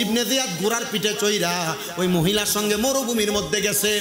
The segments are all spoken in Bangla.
ইবনে জিয়াদ ঘোড়ার পিঠে চইরা ওই মহিলার সঙ্গে মরুভূমির মধ্যে গেছে।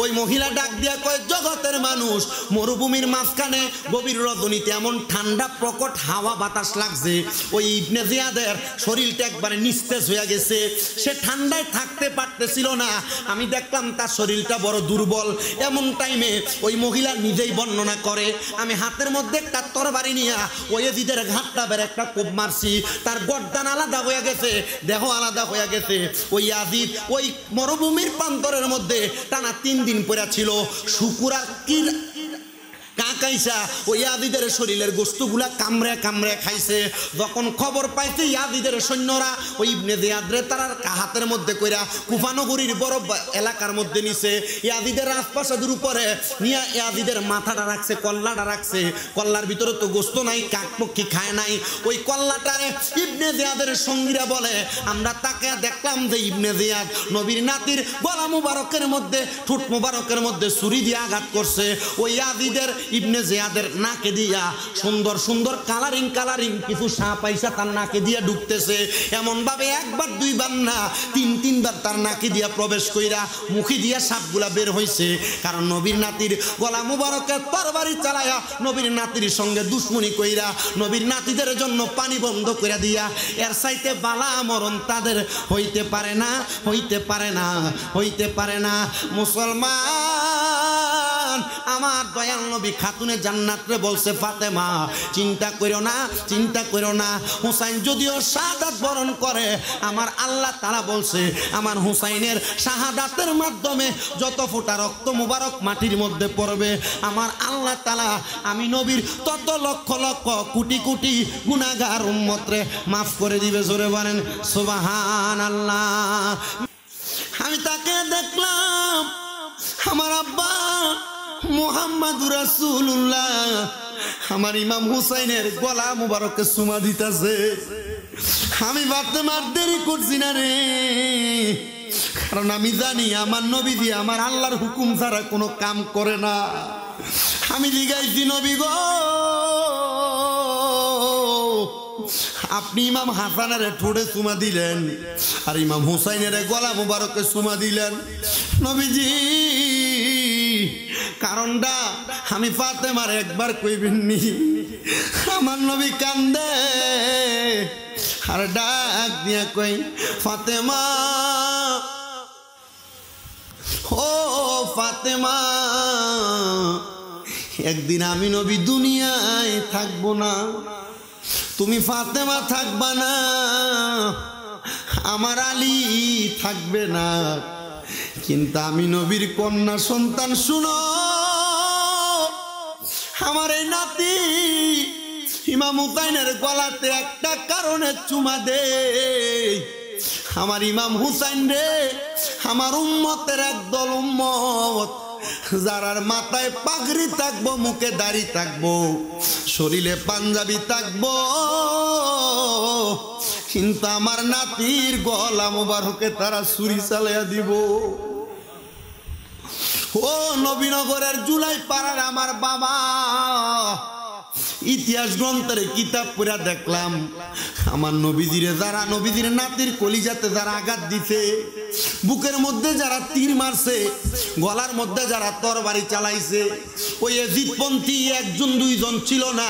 ওই মহিলা ডাক দিয়া কয়, জগতের মানুষ, মরুভূমির মাঝখানে গভীর রজনীতে এমন ঠান্ডা প্রকট হাওয়া বাতাস লাগছে, ওই ইবনে জিয়াদের শরীরটা একবারে নিস্তেজ হয়ে গেছে, সে ঠান্ডায় থাকতে পারতেছিল না। আমি দেখলাম তার শরীরটা বড় দুর্বল। এমন টাইমে ওই মহিলা নিজেই বর্ণনা করে, আমি হাতের মধ্যে একটা তরবারি নিয়ে ওই ইয়াজিদের ঘাটটা বের একটা কোপ মারছি, তার গর্দান আলাদা হয়ে গেছে, দেহ আলাদা হয়ে গেছে। ওই ইয়াজিদ ওই মরুভূমির প্রান্তরের মধ্যে টানা 3 দিন পড়ে ছিল। শুকুরা কি কাকাইসা ওই ইয়াজিদের শরীরের গোস্তগুলা কামড়ে কামড়ে খাইছে। যখন খবর পাইছে ইয়াজিদের সৈন্যরা ওই ইবনে জিয়াদরে তার হাতের মধ্যে কইরা কুফা নগরীর বড় এলাকার মধ্যে নিছে। ইয়াজিদের রাজপ্রাসাদের উপরে নিয়ে ইয়াজিদের মাথাটা রাখছে, কল্লাটা রাখছে। কল্লার ভিতরে তো গোস্ত নাই, কাকপক্ষী খায় নাই। ওই কল্লাটারে ইবনে জিয়াদের সঙ্গীরা বলে, আমরা তাকে দেখলাম যে ইবনে জিয়াদ নবীর নাতির গলা মুবারকের মধ্যে, ঠোঁট মুবারকের মধ্যে ছুরি দিয়ে আঘাত করছে। ওই ইয়াজিদের ইবনে জিয়াদের নাকে দিয়া সুন্দর সুন্দর কালারিং কালারিং কিছু সাপ পয়সা তার নাকে দিয়া ঢুকতেছে। এমন ভাবে একবার দুইবার না, 3-3বার তার নাকে দিয়া প্রবেশ কইরা মুখে দিয়া সাপগুলা বের হইছে। কারণ নবীর নাতির গলা মুবারকে তরবারি চালায়া নবীর নাতির সঙ্গে দুশ্মনী কইরা নবীর নাতিদের জন্য পানি বন্ধ কইরা দিয়া এর চাইতে বালা মরণ তাদের হইতে পারে না, হইতে পারে না, হইতে পারে না। মুসলমান, আমার দয়াল নবী খাতুনে জান্নাত রে বলছে, ফাতেমা চিন্তা কইরো না, চিন্তা কইরো না। হুসাইন যদিও শাহাদাত বরণ করে, আমার আল্লাহ তাআলা বলছে আমার হুসাইনের শাহাদাতের মাধ্যমে যত ফোঁটা রক্ত মুবারক মাটির মধ্যে পড়বে, আমার আল্লাহ তাআলা আমি নবীর তত লক্ষ লক্ষ কোটি কোটি গুনাহগার উম্মতরে মাফ করে দিবে। জোরে বলেন সুবহানাল্লাহ। আমি তাকে দেখলাম, আমার আব্বা মুহাম্মাদুর রাসূলুল্লাহ আমার ইমাম হুসাইনের গলা মুবারকে চুমা দিতেছে। আমি ফাতেমার দেরি করছি না রে, কারণ আমি জানি আমার নবী দিয়ে আমার আল্লাহর হুকুম ছাড়া কোনো কাম করে না। আমি জিগাইছি, নবী গো আপনি ইমাম হাসানের ঠোঁটে চুমা দিলেন আর ইমাম হুসাইনের গলা মুবারকে চুমা দিলেন, নবীজি কারণটা আমি ফাতেমার একবার কইবেননি। আমার নবী কান্দে আর ডাক দিয়া কই, ফাতেমা ও ফাতেমা, একদিন আমি নবী দুনিয়ায় থাকবো না, তুমি ফাতেমা থাকবা না, আমার আলী থাকবে না, কিন্তু আমি নবীর কন্যা সন্তান শুনো, আমার এই নাতি ইমাম হুসাইনের গলাতে একটা কারণে চুমা দে। আমার ইমাম হুসাইন রে আমার উম্মতের একদল উম্মত, যারার মাথায় পাগড়ি থাকবো, মুখে দাড়ি থাকবো, শরীরে পাঞ্জাবি থাকবো, কিন্তু আমার নাতির গলা মুবারকে তারা ছুরি চালাইয়া দিব। ও নবীনগরের জুলাই পাড়ার আমার বাবা, ইতিহাস গ্রন্থের কিতাব পড়া দেখলাম আমার নবীজিরে যারা নবীজির নাতির কলিজাতে যারা আঘাত দিতে, বুকের মধ্যে যারা তীর মারছে, গলার মধ্যে যারা তরবারি চালাইছে, ওই ইয়াজিদপন্থী 1-2 ছিল না,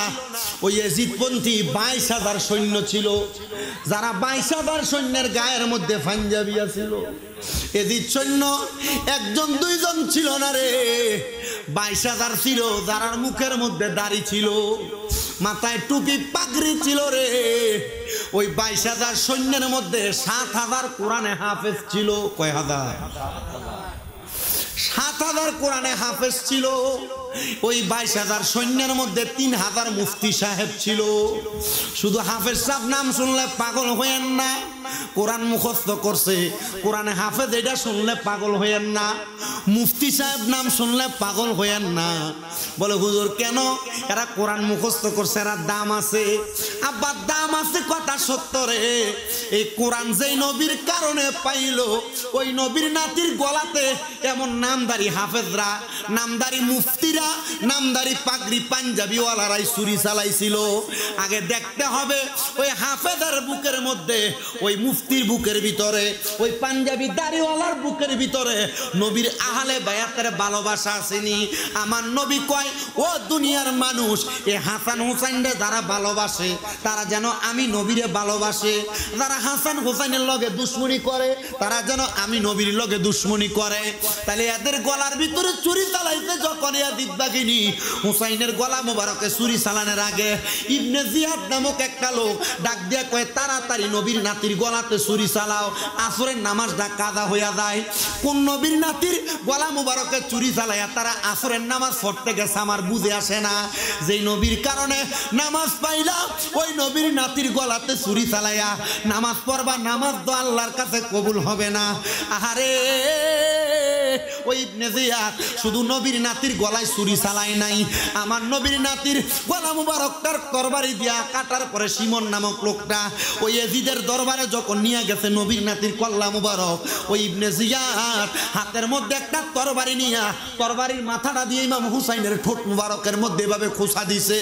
ওই ইয়াজিদপন্থী 22,000 সৈন্য ছিল, যারা 22,000 সৈন্যের গায়ের মধ্যে পাঞ্জাবিয়া ছিল। এদিক সৈন্য 1-2 ছিল না রে, 22,000 ছিল, যারার মুখের মধ্যে দাড়ি ছিল, মাথায় টুপি পাগড়ি ছিল রে। ওই 22,000 সৈন্যের মধ্যে 7,000 কোরআনে হাফেজ ছিল। কয় হাজার? 7,000 কোরআনে হাফেজ ছিল। ওই 22,000 সৈন্যের মধ্যে 3,000 মুফতি সাহেব ছিল। শুধু হাফেজ সাহেব নাম শুনলে পাগল হইয়েন না, কোরআন মুখস্থ করছে, কোরআনে হাফেজ এটা শুনলে পাগল হইয়েন না, মুফতি সাহেব নাম শুনলে পাগল হইয়েন না। বলে হুজুর কেন? এরা কোরআন মুখস্থ করছে, এরা দাম আছে। আব্বা দাম আছে কথা সত্য রে, এই কোরআন যেই নবীর কারণে পাইলো, ওই নবীর নাতির গলাতে এমন নামদারি হাফেজরা, নামদারি মুফতিরা মুফতিরা নামদারি পাগড়ি পাঞ্জাবিওয়ালারাই ছুরি চালাইছিল। আগে দেখতে হবে ওই হাফেজের বুকের মধ্যে, ওই মুফতির বুকের ভিতরে, ওই পাঞ্জাবি দাড়িওয়ালার বুকের ভিতরে নবীর আহলে বায়াতের ভালোবাসা আসেনি। আমার নবী কয়, ও দুনিয়ার মানুষ, এ হাসান হুসাইনরে যারা ভালোবাসে তারা যেন আমি নবীরে ভালোবাসে, যারা হাসান হুসাইনের লগে দুশ্মনী করে তারা যেন আমি নবীর লগে দুশ্মনী করে। তাহলে এদের গলার ভিতরে চুরি চালাইতে যখন ইয়াজিদ বাগিনী হুসাইনের গলা মোবারকে চুরি চালানোর আগে ইবনে জিয়াদ নামক একটা লোক ডাক দিয়া কয়, তাড়াতাড়ি নবীর নাতির গলাতে চুরি চালাও, আসরের নামাজটা কাজা হইয়া যায়। কোন নবীর নাতির গলা মোবারকে চুরি চালাইয়া তারা আসরের নামাজ পড়তে গেছে আমার বুঝে আসে না। যেই নবীর কারণে নামাজ পাইলাম, ওই নবীর নাতির গলাতে চুরি চালাইয়া নামাজ পড়বা, নামাজ তো আল্লাহর কাছে কবুল হবে না। আহারে, ওই ইবনে জিয়াদ শুধু নবীর নাতির গলায় চুরি চালায় নাই, আমার নবীর নাতির গলা মুবারকটার তরবারি দিয়া কাটার পরে সিমন নামক লোকটা ওই ইয়াজিদের দরবারে যখন নিয়ে গেছে নবীর নাতির কল্লা মুবারক, ওই ইবনে জিয়াদ হাতের মধ্যে একটা তরবারি নিয়া তরবারির মাথাটা দিয়ে ইমাম হুসাইনের ঠোঁট মুবারকের মধ্যে এভাবে খোসা দিছে,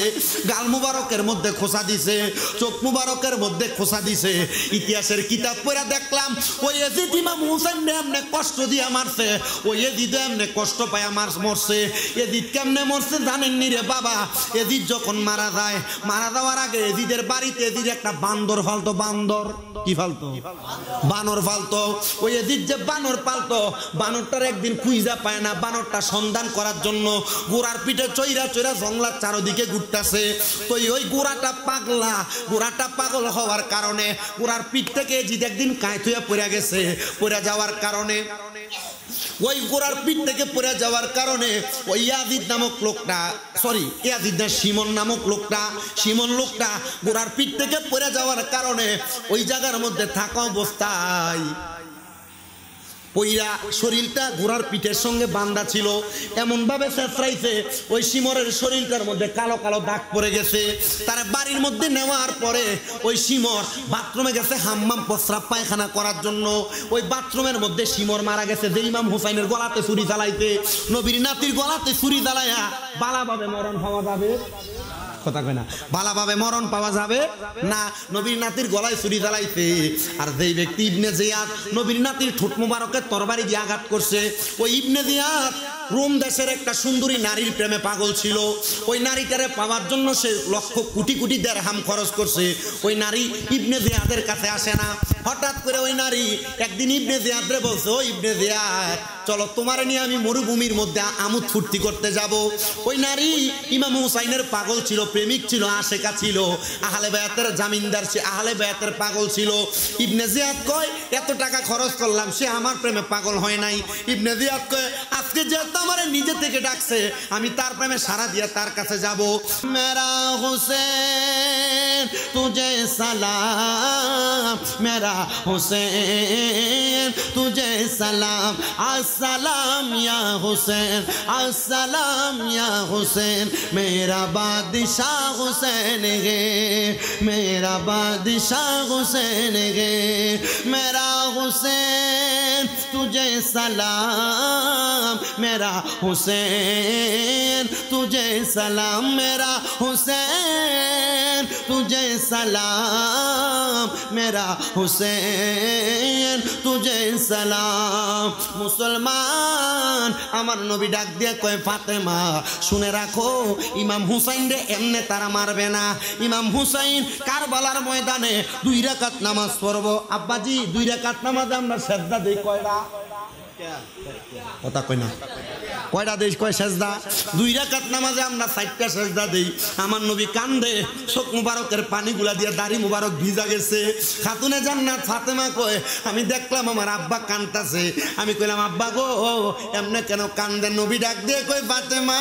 গাল মুবারকের মধ্যে খোসা দিছে, চোখ মুবারকের মধ্যে খোসা দিছে। ইতিহাসের কিতাব পড়ে দেখলাম ওই ইয়াজিদ ইমাম হুসাইনকে এমনি কষ্ট দিয়া মারছে, ওই ইয়াজিদ এমনি কষ্ট পায় আমার মরছে। ইয়াজিদ কেমনে মরছে জানেননি রে বাবা? ইয়াজিদ যখন মারা যায়, মারা যাওয়ার আগে ইয়াজিদের বাড়িতে ইয়াজিদ একটা বান্দর ফালতো। বান্দর কি ফালতো? বানর ফালতো। ওই ইয়াজিদ যে বানর পালতো, বানরটার একদিন খুঁজা পায় না, বানরটা সন্ধান করার জন্য গোড়ার পিঠে চইরা চইরা জঙ্গলার চারদিকে ঘুরতেছে। তো ওই গোড়াটা পাগলা, গোড়াটা পাগল হওয়ার কারণে গোড়ার পিঠ থেকে ইয়াজিদ একদিন কাঁয় থুয়া পড়ে গেছে। পড়ে যাওয়ার কারণে, ওই গোড়ার পিঠ থেকে পড়ে যাওয়ার কারণে ওই ইয়াজিদ নামক লোকটা, সরি ইয়াজিদ না, সিমন নামক লোকটা, সিমন লোকটা গোড়ার পিঠ থেকে পড়ে যাওয়ার কারণে ওই জায়গার মধ্যে থাকা অবস্থায় পইরা শরীরটা ঘোড়ার পিঠের সঙ্গে বান্ধা ছিল, এমন ভাবে চেঁচড়াইছে ওই সিমরের শরীরটার মধ্যে কালো কালো দাগ পড়ে গেছে। তার বাড়ির মধ্যে নেওয়ার পরে ওই সিমর বাথরুমে গেছে হাম্মাম প্রস্রাব পায়খানা করার জন্য। ওই বাথরুমের মধ্যে সিমর মারা গেছে। যে ইমাম হুসাইনের গলাতে ছুরি চালাইতে, নবীর নাতির গলাতে ছুরি চালাইয়া বালাভাবে মরণ পাওয়া যাবে, কথা কয় না, ভালোভাবে মরণ পাওয়া যাবে না। নবীর নাতির গলায় ছুরি চালাইছে। আর যেই ব্যক্তি ইবনে জিয়াদ নবীর নাতির ঠোঁট মুবারকের তরবারি দিয়ে আঘাত করছে, ওই ইবনে জিয়াদ রোম দেশের একটা সুন্দরী নারীর প্রেমে পাগল ছিল। ওই নারীটারে পাওয়ার জন্য সে লক্ষ কোটি কোটি দিরহাম খরচ করছে। ওই নারী ইবনে জিয়াদের কাছে আসে না। হঠাৎ করে ওই নারী একদিন ইবনে জিয়াদরে বলছে, ও ইবনে জিয়াদ, চলো তোমারে নিয়ে আমি মরুভূমির মধ্যে আমোদ ফুর্তি করতে যাব। ওই নারী ইমাম হুসাইনের পাগল ছিল, প্রেমিক ছিল, আশেকা ছিল, আহলে বায়াতের জামিনদার ছিল, আহলে বায়াতের পাগল ছিল। ইবনে জিয়াদ কয়, এত টাকা খরচ করলাম, সে আমার প্রেমে পাগল হয় নাই। ইবনে জিয়াদ কয়, আজকে যেহেতু আমার নিজে থেকে ডাকছে, আমি তার প্রেমে সারা দিয়ে তার কাছে যাব। মেরা হুসেন তুঝে সালাম, মেরা হুসেন তুঝে সালাম, আসসালাম ইয়া হুসেন, আসসালাম ইয়া হুসেন, মেরা বাদশাহ হুসেন গে, मेरा बादशाह हुसैन गे, मेरा हुसैन तुझे सलाम, मेरा हुसैन तुझे सलाम, मेरा हुसैन तुझे सलाम, मेरा हुसैन तुझे सलाम। मुसलमान আমার নবী ডাক দিয়ে কয়, ফাতেমা শুনে রাখো, ইমাম হুসাইন রে এমনে তারা মারবে না। ইমাম হুসাইন কারবালার ময়দানে 2 রাকাত নামাজ পড়বো। আব্বাজি 2 রাকাত নামাজে আমরা সেজদা দেই কয়টা? কথা কই না, কয়টা দেই? কয় সেজদা। 2 রাকাত নামাজে আমরা 4টা সেজদা দেই। আমার নবী কান্দে, চোখ মুবারকের পানিগুলা দিয়ে দাড়ি মুবারক ভিজা গেছে। খাতুনে জান্নাত ফাতেমা কয়, আমি দেখলাম আমার আব্বা কান্দতেছে। আমি কইলাম, আব্বা গো এমনে কেন কান্দে? নবী ডাক দিয়ে কয়, ফাতেমা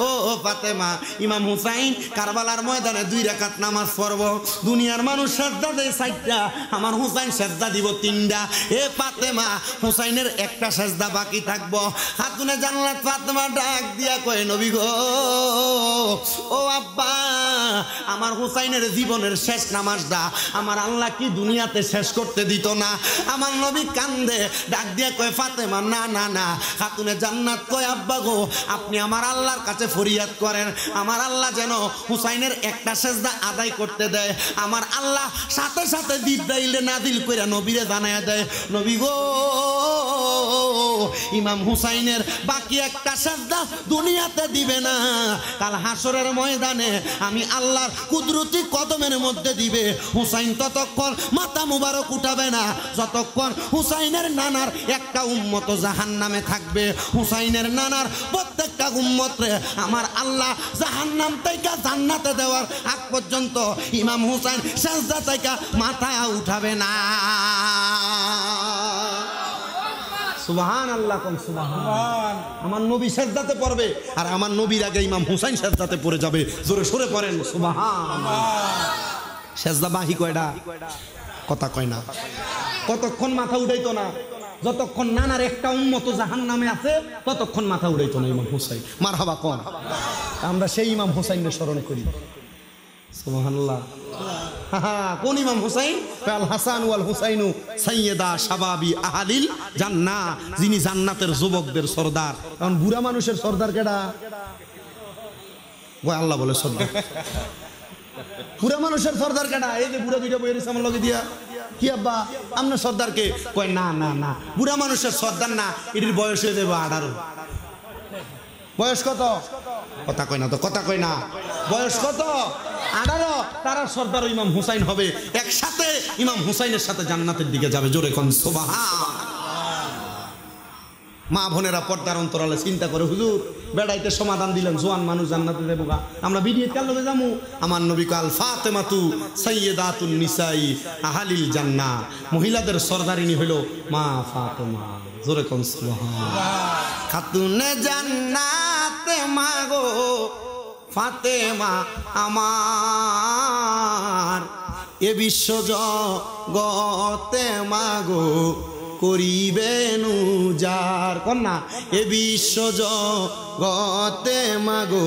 ও ফাতেমা, ইমাম হুসাইন কারবালার ময়দানে 2 রাকাত নামাজ পড়ব, দুনিয়ার মানুষ সেজদা দেয় 4টা, আমার হুসাইন সেজদা দিব 3টা। এ ফাতেমা, হুসাইনের একটা সেজদা বাকি থাকবো। খাতুনে জান্নাত ফাতেমা ডাক দিয়া কয়, নবী গো, ও আব্বা, আমার হুসাইনের জীবনের শেষ নামাজটা আমার আল্লাহ কি দুনিয়াতে শেষ করতে দিত না? আমার নবী কান্দে, ডাক দিয়া কয়, ফাতেমা না না না। খাতুনে জান্নাত কয়, আব্বা গো, আপনি আমার আল্লাহর কাছে ফরিয়াদ করেন, আমার আল্লাহ যেন হুসাইনের একটা সেজদা আদায় করতে দেয়। আমার আল্লাহ সাথে সাথে জিবরাইলে নাজিল কইরা নবীরে জানায়া দেয়, নবী গো, ইমাম হুসাইনের বাকি একটা সেজদা দুনিয়াতে দিবে না, কাল হাসরের ময়দানে আমি আল্লাহর কুদরতি কদমের মধ্যে দিবে। হুসাইন ততক্ষণ মাথা মুবারক উঠাবে না যতক্ষণ হুসাইনের নানার একটা উম্মত জাহান্নামে থাকবে। হুসাইনের নানার প্রত্যেকটা উম্মতরে আমার আল্লাহ জাহান্নাম থেকে জান্নাতে দেওয়ার আগ পর্যন্ত ইমাম হুসাইন সেজদা থেকে মাথা উঠাবে না। সুবহানাল্লাহ, কোন সুবহান। আমার নবী সেজদাতে পড়বে আর আমার নবীর আগে ইমাম হুসাইন সেজদাতে পড়ে যাবে। জোরে সরে পড়েন সুবহানাল্লাহ। সেজদা বাহি কয়টা? কথা কয় না। কতক্ষণ মাথা উঠাইতো না? যতক্ষণ নানার একটা উম্মত জাহান্নামে আছে ততক্ষণ মাথা উঠাইতো না ইমাম হুসাইন। মারহাবা কোন। আমরা সেই ইমাম হুসাইনের স্মরণ করি। সুবহানাল্লাহ। কোন ইমাম হুসাইন? আল হাসান ওয়াল হুসাইনু সাইয়্যিদা শাবাবি আহলিল জান্নাহ, যিনি জান্নাতের যুবকদের সরদার। কারণ বুড়া মানুষের সরদার কেডা? ওই আল্লাহ বলে সরদার। বুড়া মানুষের সরদার কেডা? এই যে বুড়া দুইটা বইয়ের সামনে লগে দিয়া, কি আব্বা আপনার সরদারকে? কয় না না না, বুড়া মানুষের সরদার না, এটির বয়স হয়ে যাবে 18। বয়স কত? কথা কয় না তো, কথা কয় না। বয়স কত? 18। তারা সর্দার ইমাম হুসাইন হবে, একসাথে ইমাম হুসাইনের সাথে জান্নাতের দিকে যাবে। জোরে কোন সুবহান। মা বোনেরা পর্দার অন্তরালে চিন্তা করে, হুজুর বেড়াইতে সমাধান দিলেন, জোয়ান মানুষ জান্নাতে দেবো গা, আমরা বিডিয়ে কাল লগে যামু। আমার নবী কাল ফাতেমাতু সাইয়্যিদাতুন নিসাই আহলিল জান্নাহ, মহিলাদের সরদারিনী হলো মা ফাতেমা। জোরে কোন সুবহান। খাতুনে জান্নাত মাগো ফাতেমা আমার, এ বিশ্ব জগতে মাগো করিবেন উজার। কন্যা, এ বিশ্ব জগতে মাগো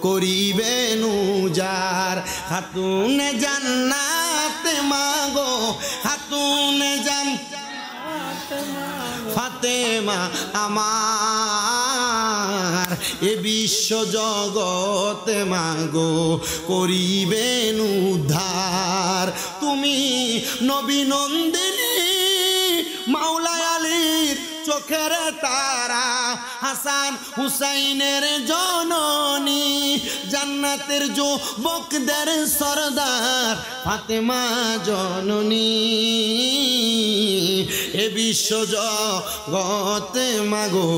করিবেন উজার। খাতুনে জান্নাত মাগো, খাতুনে জান্নাত ফাতেমা আমার, এ বিশ্ব জগতে মাগো করিবেন উদ্ধার। তুমি নবী নন্দিনী মাওলা আলীর চোখের তারা, হাসান হুসাইনের জননী, জান্নাতের যুবকদের সরদার ফাতেমা জননী, এ বিশ্ব জগতে মাগো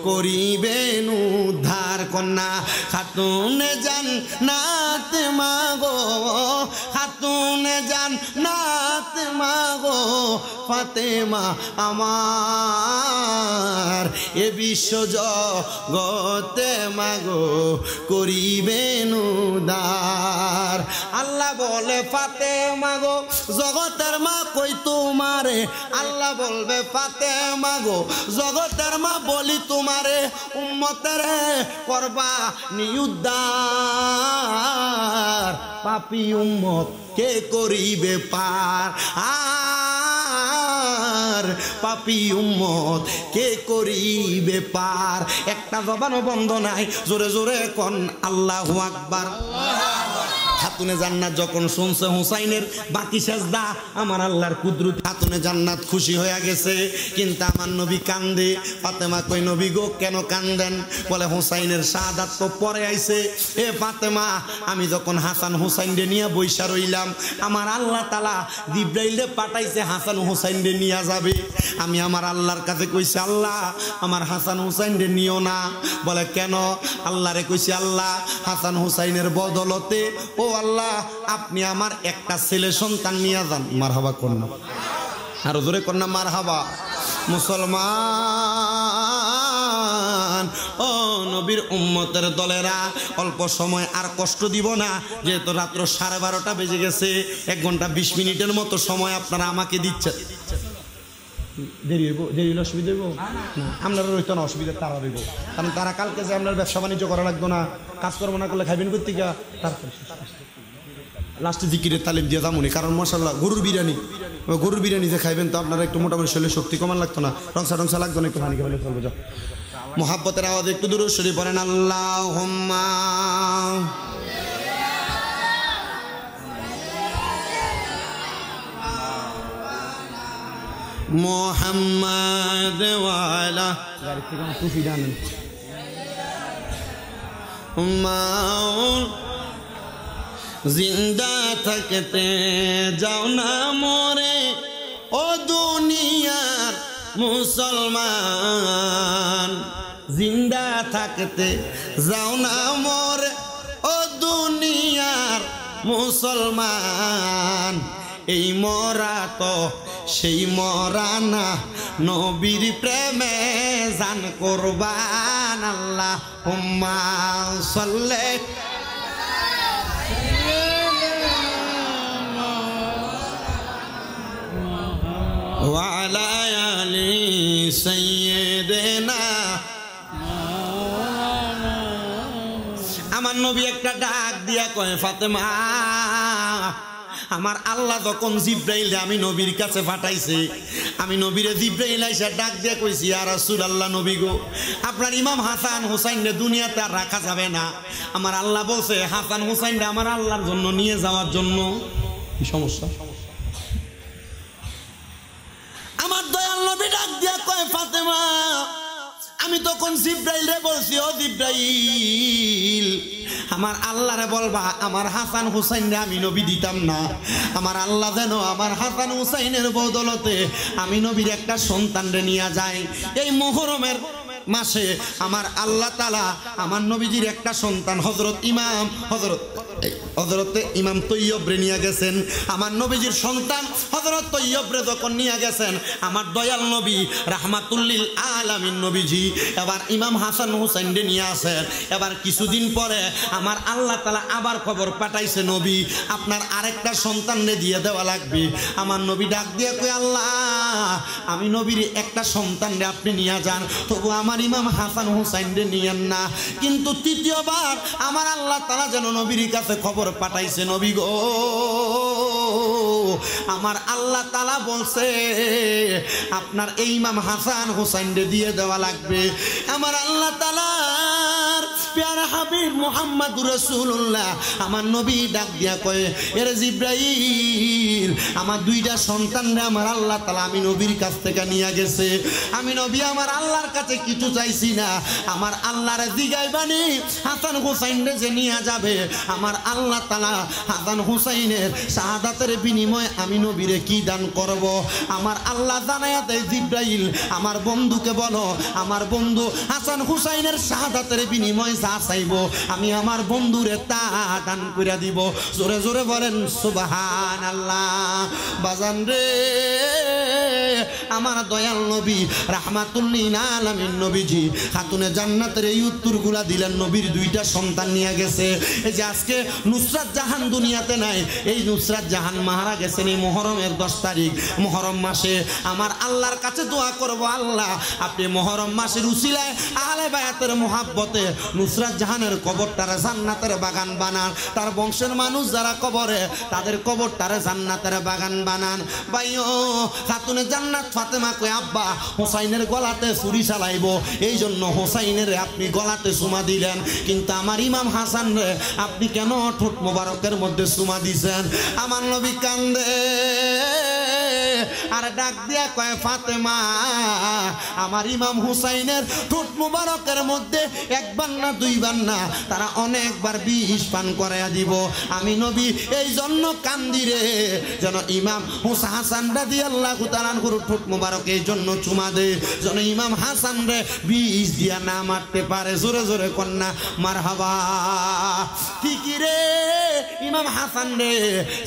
করিবেন উদ্ধার। কন্যা, খাতুনে জান্নাত মাগো, খাতুনে জান্নাত মাগো ফাতেমা আমার, এ বিশ্ব জগতে মাগো করিবেন উদ্ধার। আল্লাহ বলে ফাতেমা গো, জগতের মা কই তোমারে, আল্লাহ বলবে ফাতেমা গো, জগতের মা বলি তোমারে, উম্মতের করবা নিউদ্ধার, পাপী উম্মত কে করিবে পার, আর পাপী উম্মত কে করিবে পার। একটা জবানও বন্ধ নাই, জোরে জোরে কোন আল্লাহু আকবার। খাতুনে জান্নাত যখন শুনছে হুসাইনের বাকি সেজদা আমার আল্লাহর কুদরত, খাতুনে জান্নাত খুশি হয়ে গেছে, কিন্তু আমার নবী কান্দে। ফাতেমা কই, নবী গো কেন কান্দেন? বলে হুসাইনের শাহাদাত তো পরে আইছে। এ ফাতেমা, আমি যখন হাসান হুসাইনরে নিয়ে বইসা রইলাম, আমার আল্লাহ তাআলা জিবরাইলে পাঠাইছে হাসান হুসাইনরে নিয়ে যাবে। আমি আমার আল্লাহর কাছে কইছি, আল্লাহ আমার হাসান হুসাইনরে নিও না। বলে কেন? আল্লাহরে কইছি, আল্লাহ হাসান হুসাইনের বদলতে ও আল্লাহ আপনি আমার একটা ছেলে সন্তান নিয়ে যান। মারহাবা কন্যা, আরো জোরে কন্যা মারহাবা। মুসলমান ও নবীর উম্মতের দলেরা, অল্প সময় আর কষ্ট দিব না, যেহেতু রাত্র 12:30 বেজে গেছে। 1 ঘন্টা 20 মিনিটের মতো সময় আপনারা আমাকে দিচ্ছেন। দেরি হইব? দেরি হলে অসুবিধা হইব না? আপনারা রইতো না, অসুবিধা তারা রইব, কারণ তারা কালকে যে আপনার ব্যবসা বাণিজ্য করা লাগতো না, কাজকর্ম না করলে খাইবেন কোথেকে? তারপরে লাস্টে জিকিরের তালিম দিয়ে যামুনি, কারণ মাশাআল্লাহ গরুর বিরিয়ানি যে খাইবেন তো আপনারা একটু মোটামুটি শরীরে শক্তি কমান লাগতো না, রংসা লাগতো না, একটু পানি খাইলে চলবে। যাও, মোহাব্বতের আওয়াজে একটু দুরূদ শরীফ পড়েন। আল্লাহুম্মা মুহাম্মাদ ওয়া আলা জিন্দা থাকতে যাও না মরে ও দুনিয়ার মুসলমান, জিন্দা থাকতে যাও না মরে ও দুনিয়ার মুসলমান। এই মরা তো সেই মরা না, নবীর প্রেমে জান কুরবান। আল্লাহুম্মা সাল্লি ওয়া আলা আলি সাইয়্যিদিনা। আমার নবী একটা ডাক দিয়া কয়, ফাতেমা, আমার আল্লাহ যখন জিব্রাইল আমি নবীর কাছে পাঠাইছে, আমি নবীরে জিব্রাইল আইসা ডাক দিয়ে কইছি, ইয়া রাসূলুল্লাহ, নবী গো, আপনার ইমাম হাসান হুসাইনরে দুনিয়াতে আর রাখা যাবে না। আমার আল্লাহ বলছে হাসান হুসাইনরে আমার আল্লাহর জন্য নিয়ে যাওয়ার জন্য। কি সমস্যা? আমার দয়াল নবী ডাক দিয়া কয়, ফাতেমা, আমি তখন জিব্রাইলরে বলছি, ও জিব্রাইল, আমার আল্লাহরে বলবা আমার হাসান হুসাইনরে আমি নবী দিতাম না। আমার আল্লাহ যেন আমার হাসান হুসাইনের বদলতে আমি নবীর একটা সন্তানরে নিয়ে যায়। এই মুহররমের মাসে আমার আল্লাহ তাআলা আমার নবীজির একটা সন্তান হযরতে ইমাম তৈয়বরে নিয়ে গেছেন। আমার নবীজির সন্তান হযরত তৈয়বরে যখন নিয়ে গেছেন, আমার দয়াল নবী রাহমাতুল্লিল আলামিন নবীজি এবার ইমাম হাসান হুসাইনরে নিয়ে আসেন। এবার কিছুদিন পরে আমার আল্লাহ তাআলা আবার খবর পাঠাইছে, নবী আপনার আরেকটা সন্তানরে দিয়ে দেওয়া লাগবে। আমার নবী ডাক দিয়ে কই, আল্লাহ, আমি নবীর একটা সন্তানরে আপনি নিয়ে যান, তবু আমার ইমাম হাসান হুসাইনরে নিয়েন না। কিন্তু তৃতীয়বার আমার আল্লাহ তাআলা যেন নবীর কাছে খবর পাঠাইছে, নবী গো, আমার আল্লাহ তাআলা বলছে আপনার এই ইমাম হাসান হুসাইনরে দিয়ে দেওয়া লাগবে। আমার আল্লাহ তাআলার প্যারা হাবিব মুহাম্মদুর রাসূলুল্লাহ আমার নবী ডাক দিয়া কয়, এরে জিব্রাইল, আমার দুইটা সন্তানরে আমার আল্লাহ তাআলা আমি নবীর কাছ থেকে নিয়ে গেছে। আমি নবী আমার আল্লাহর কাছে কিছু চাইছি না, আমার আল্লাহরে জিগাইবানি হাসান হুসাইনরে যে নিয়ে যাবে, আমার আল্লাহ তাআলা হাসান হুসাইনের শাহাদাতের বিনিময়ে আমি নবীরে কি দান করব। আমার আল্লাহ জানায়া দেয়, জিব্রাইল আমার বন্ধুকে বলো, আমার বন্ধু হাসান হুসাইনের শাহাদাতের বিনিময়ে যা চাইব আমি আমার বন্ধুরে তা দান করে দিব। জোরে জোরে বলেন সুবহানাল্লাহ। বাজান রে, আমার দয়াল নবী রাহমাতুল্লিল আলামিন নবীজি খাতুনে জান্নাতের এই উত্তরগুলা দিলেন, নবীর দুইটা সন্তান নিয়ে গেছে। এই যে আজকে নুসরাত জাহান দুনিয়াতে নাই, এই নুসরাত জাহান মারা গেছেন এই মুহররমের 10 তারিখ মুহররম মাসে। আমার আল্লাহর কাছে দোয়া করব, আল্লাহ আপনি মুহররম মাসের উসিলায় আহলে বায়াতের মুহাব্বতে নুসরাত জাহানের কবরটারে জান্নাতের বাগান বানান, তার বংশের মানুষ যারা কবরে তাদের কবরটারে জান্নাতের বাগান বানান। ভাইও, খাতুনে জান্নাত ফাতেমা কই, আব্বা হুসাইনের গলাতে ছুরি চালাইবো, এই জন্য হুসাইনের আপনি গলাতে চুমা দিলেন, কিন্তু আমার ইমাম হাসান রে আপনি কেন ঠোঁট মোবারকের মধ্যে চুমা দিছেন? আমার নবী কান্দে আর ডাক দিয়া কয়, ফাতেমা, আমার ইমাম হুসাইনের ঠোঁট মোবারকের মধ্যে একবার না দুইবার না, তারা অনেকবার বিষ পান করাইয়া দিব। আমি নবী এই জন্য কান্দি রে, যেন ইমাম হাসান রাদিয়াল্লাহু তাআলা আনহুর ঠোঁট মোবারক এই জন্য চুমা দে, যেন ইমাম হাসান রে বিষ দিয়া না মারতে পারে। জোরে জোরে কন্যা মারহাবা। ঠিকই রে, ইমাম হাসান রে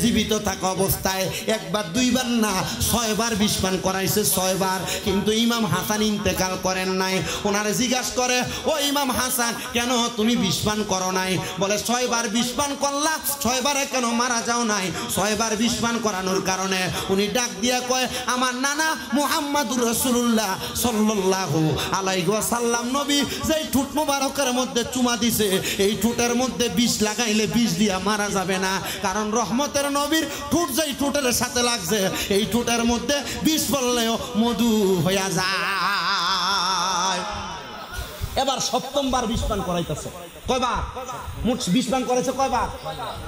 জীবিত থাকা অবস্থায় একবার দুইবার না 6 6 বার বিষ পান করাইছে 6 বার, কিন্তু ইমাম হাসান ইন্তেকাল করেন নাই। ওনারে জিজ্ঞাসা করে, ও ইমাম হাসান কেন তুমি বিষ পান করো নাই? বলে 6 বার বিষ পান করলা, 6 বারে কেন মারা যাও নাই? 6 বার বিষ পান করানোর কারণে উনি ডাক দিয়া কয়, আমার নানা মুহাম্মাদুর রাসূলুল্লাহ সাল্লাল্লাহু আলাইহি ওয়াসাল্লাম নবী যেই ঠোঁট মোবারকের মধ্যে চুমা দিছে, এই ঠোঁটের মধ্যে বিষ লাগাইলে বিষ দিয়া মারা যাবে না, কারণ রহমতের নবীর ঠোঁট যেই ঠোঁটের সাথে লাগছে এই ঠোঁটের মধ্যে বিষ পড়লেও মধু হইয়া যায়। এবার 7ম বার বিষ পান করাইতেছে। কয়বার? মোট বিষ পান করেছে কয়বার?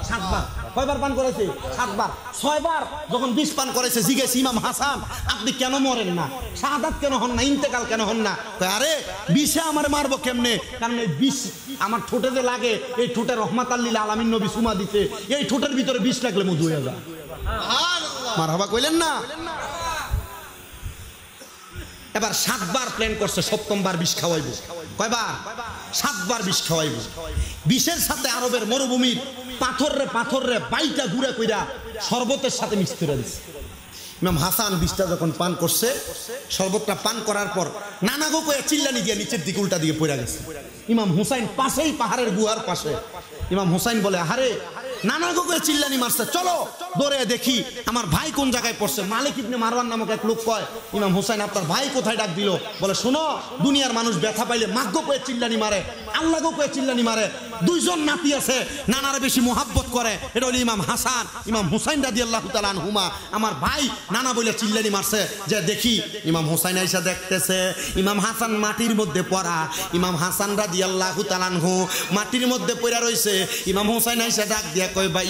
7 বার। কয়বার পান করেছে? 7 বার। 6 বার যখন বিষ পান করেছে, জিজ্ঞেস ইমাম হাসান আপনি কেন মরেন না, শাহাদাত কেন হন না, ইন্তেকাল কেন হন না? আরে বিষে আমার মারবো কেমনে, কারণ এই বিষ আমার ঠোঁটে যে লাগে, এই ঠোঁটে রহমাতাল লিল আলামিন নবী সুমা দিতে, এই ঠোঁটের ভিতরে বিষ লাগলে মধু হয়ে যায়। মারহাবা কইলেন না? এবার 7 বার প্ল্যান করছে, 7ম বার বিষ খাওয়াইব। কয়বার? 7 বার বিষ খাওয়াইব। বিষের সাথে আরবের মরুভূমির পাথর রে বাইটা গুঁড়া কইরা শরবতের সাথে মিক্স করে দিচ্ছে। ইমাম হাসান বিষটা যখন পান করছে, শরবতটা পান করার পর নানা গো কয়ে চিল্লানি দিয়ে নিচের দিকে উল্টা দিকে পড়ে গেছে। ইমাম হুসাইন পাশেই, পাহাড়ের গুহার পাশে। ইমাম হুসাইন বলে, আরে নানা গো কয়ে চিল্লানি মারছে, চলো দৌড়ে দেখি আমার ভাই কোন জায়গায় পড়ছে। মালিক ইবনে মারওয়ান নামক এক লোক কয়, ইমাম হুসাইন আপনার ভাই কোথায়? ডাক দিল। বলে, শোনো, দুনিয়ার মানুষ ব্যথা পাইলে মাগ্য কয়ে চিল্লানি মারে, আল্লাহ গো কয়ে চিল্লানি মারে। 2 জন নাতি আছে, নানারে বেশি মোহাব্বত করে, এটা হলো ইমাম হাসান, ইমাম হুসাইন রাদিয়াল্লাহু তাআলা আনহুমা। আমার ভাই নানা বলে চিল্লানি মারছে, যে দেখি। ইমাম হুসাইন আইসা দেখতেছে ইমাম হাসান মাটির মধ্যে পড়া। ইমাম হাসান রাদিয়াল্লাহু তাআলা আনহু মাটির মধ্যে পড়া রইছে। ইমাম হুসাইন আইসা ডাক দিয়া কয়, ভাই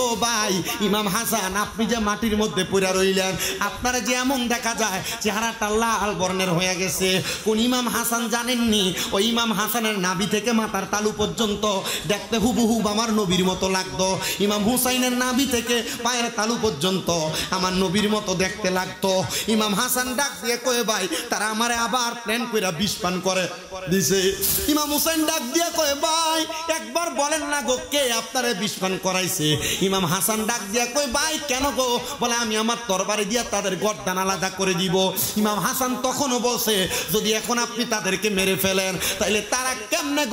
ও ভাই, ইমাম হাসান আপনি যে মাটির মধ্যে পড়া রইলেন, আপনারা যে এমন দেখা যায় চেহারাটা লাল বর্ণের হয়ে গেছে, কোন ইমাম হাসান জানেননি? ওই ইমাম হাসানের নাভি থেকে মাথার তালু পর্যন্ত দেখতে হুবহুব আমার নবীর মতো লাগতো। ইমাম হুসাইনের নাভি থেকে পায়ের তালু পর্যন্ত আমার নবীর মতো দেখতে লাগতো। ইমাম হাসান ডাক দিয়ে কয়ে, ভাই তারা আমারে আবার প্ল্যান কইরা বিষ পান করে দিছে। ইমাম হুসাইন ডাক দিয়ে কয়ে, ভাই একবার বলেন না গো, কে আপনারে বিষ পান করাইছে? ইমাম হাসান ডাক দিয়া কই, ভাই কেন গো? বলে, আমি আমার তরবারি দিয়া তাদের গর্দান আলাদা করে দিব। ইমাম হাসান তখনও বলছে, যদি এখন আপনি তাদেরকে মেরে ফেলেন তাইলে তারা কেমনে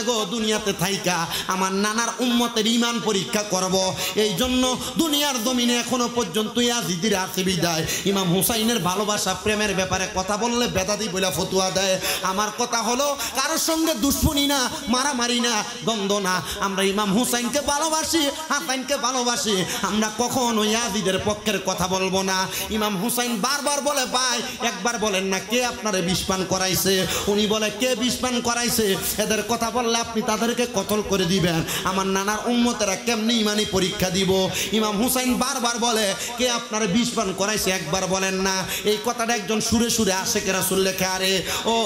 গো দুনিয়াতে থাইকা আমার নানার উম্মতের ঈমান পরীক্ষা করব। এই জন্য দুনিয়ার জমিনে এখনো পর্যন্ত ইয়াজিদের আছে বিদায় ইমাম হুসাইনের ভালোবাসা প্রেমের ব্যাপারে কথা বললে বেদাতি বলে ফতুয়া দেয়। আমার কথা হলো, কারোর সঙ্গে দুশ্মনী না, মারামারি না, দ্বন্দ্ব না। আমরা ইমাম হুসাইনকে ভালোবাসি, হাসানকে ভালোবাসি, আমরা কখনো ইয়াজিদের পক্ষের কথা বলবো না। ইমাম হুসাইন বারবার বলে, ভাই একবার বলেন না কে আপনারে বিষ পান করাইছে? উনি বলে, কে বিষ পান করাইছে? এদের কথা বললে আপনি তাদেরকে কতল করে দিবেন, আমার নানার উম্মতেরা কেমনি ইমানি পরীক্ষা দিব। ইমাম হুসাইন বারবার বলে, কে আপনারে বিষ পান করাইছে? একবার বলেন না। এই কথাটা একজন সুরে সুরে আশেকে রাসূল লেখে, আরে ও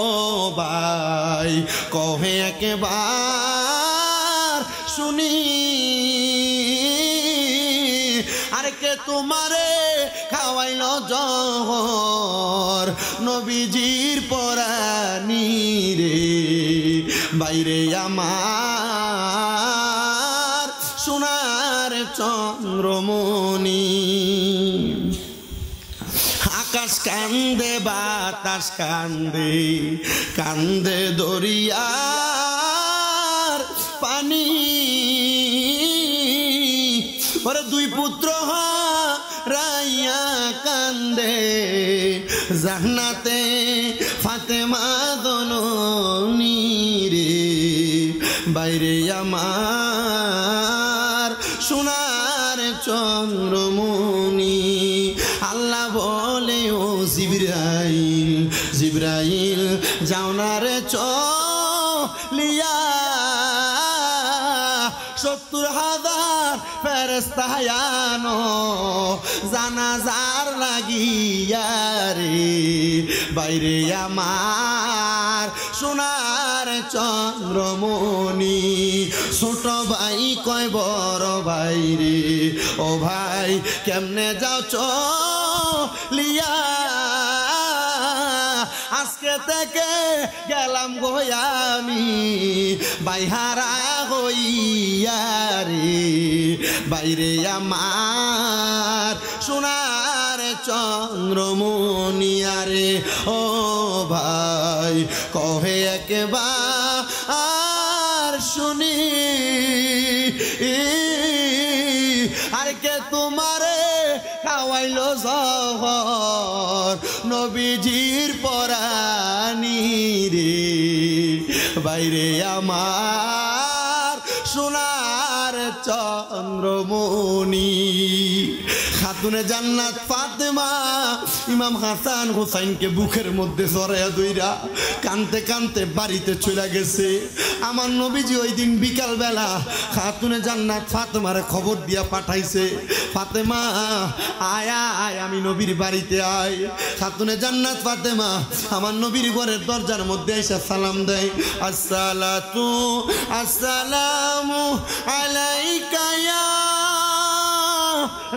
ভাই কহে একেবার শুনি, আরে কে তোমারে খাওয়াইল জহর নবীজির পরানি রে, বাইরে আমার সোনার চন্দ্রমণি। আকাশ কান্দে বাতাস কান্দে, কান্দে দরিয়ার পানি, ওরে 2 পুত্র হারাইয়া কান্দে জান্নাতে ফাতেমা জননী রে, বাইরে আমার সোনার চন্দ্রমণি। আল্লাহ বলে, ও জিবরাইল, জিবরাইল যাও না রে চলিয়া, 70,000 ফেরেশতা আনো জানাজার লাগিয়া রে, বাইরে আমার সোনার চন্দ্রমণি। ছোট ভাই কয় বড় ভাই রে, ও ভাই কেমনে যাও চলিয়া, আজকে থেকে গেলাম গো আমি বাইহারা হইয়া রে, বাইরে আমার সোনার চন্দ্রমণি আরে ও ভাই কহে একবার আর শুনি আর কে তোমারে খাওয়াইলো জহর নবীজির পরানি রে বাইরে আমার সোনার চন্দ্রমণি খাতুনে জান্নাত ফাতেমা ইমাম হাসান হোসাইনকে বুকের মধ্যে জড়াইয়া দইরা কানতে কানতে বাড়িতে চলে গেছে। আমার নবীজি ওই দিন বিকাল বেলা খাতুনে জান্নাত ফাতেমারে খবর দিয়া পাঠাইছে, ফাতেমা আয় আয় আমি নবীর বাড়িতে আয়। খাতুনে জান্নাত ফাতেমা আমার নবীর ঘরের দরজার মধ্যে এসে সালাম দেয়, আসসালাতু আসসালামু আলাইকা ইয়া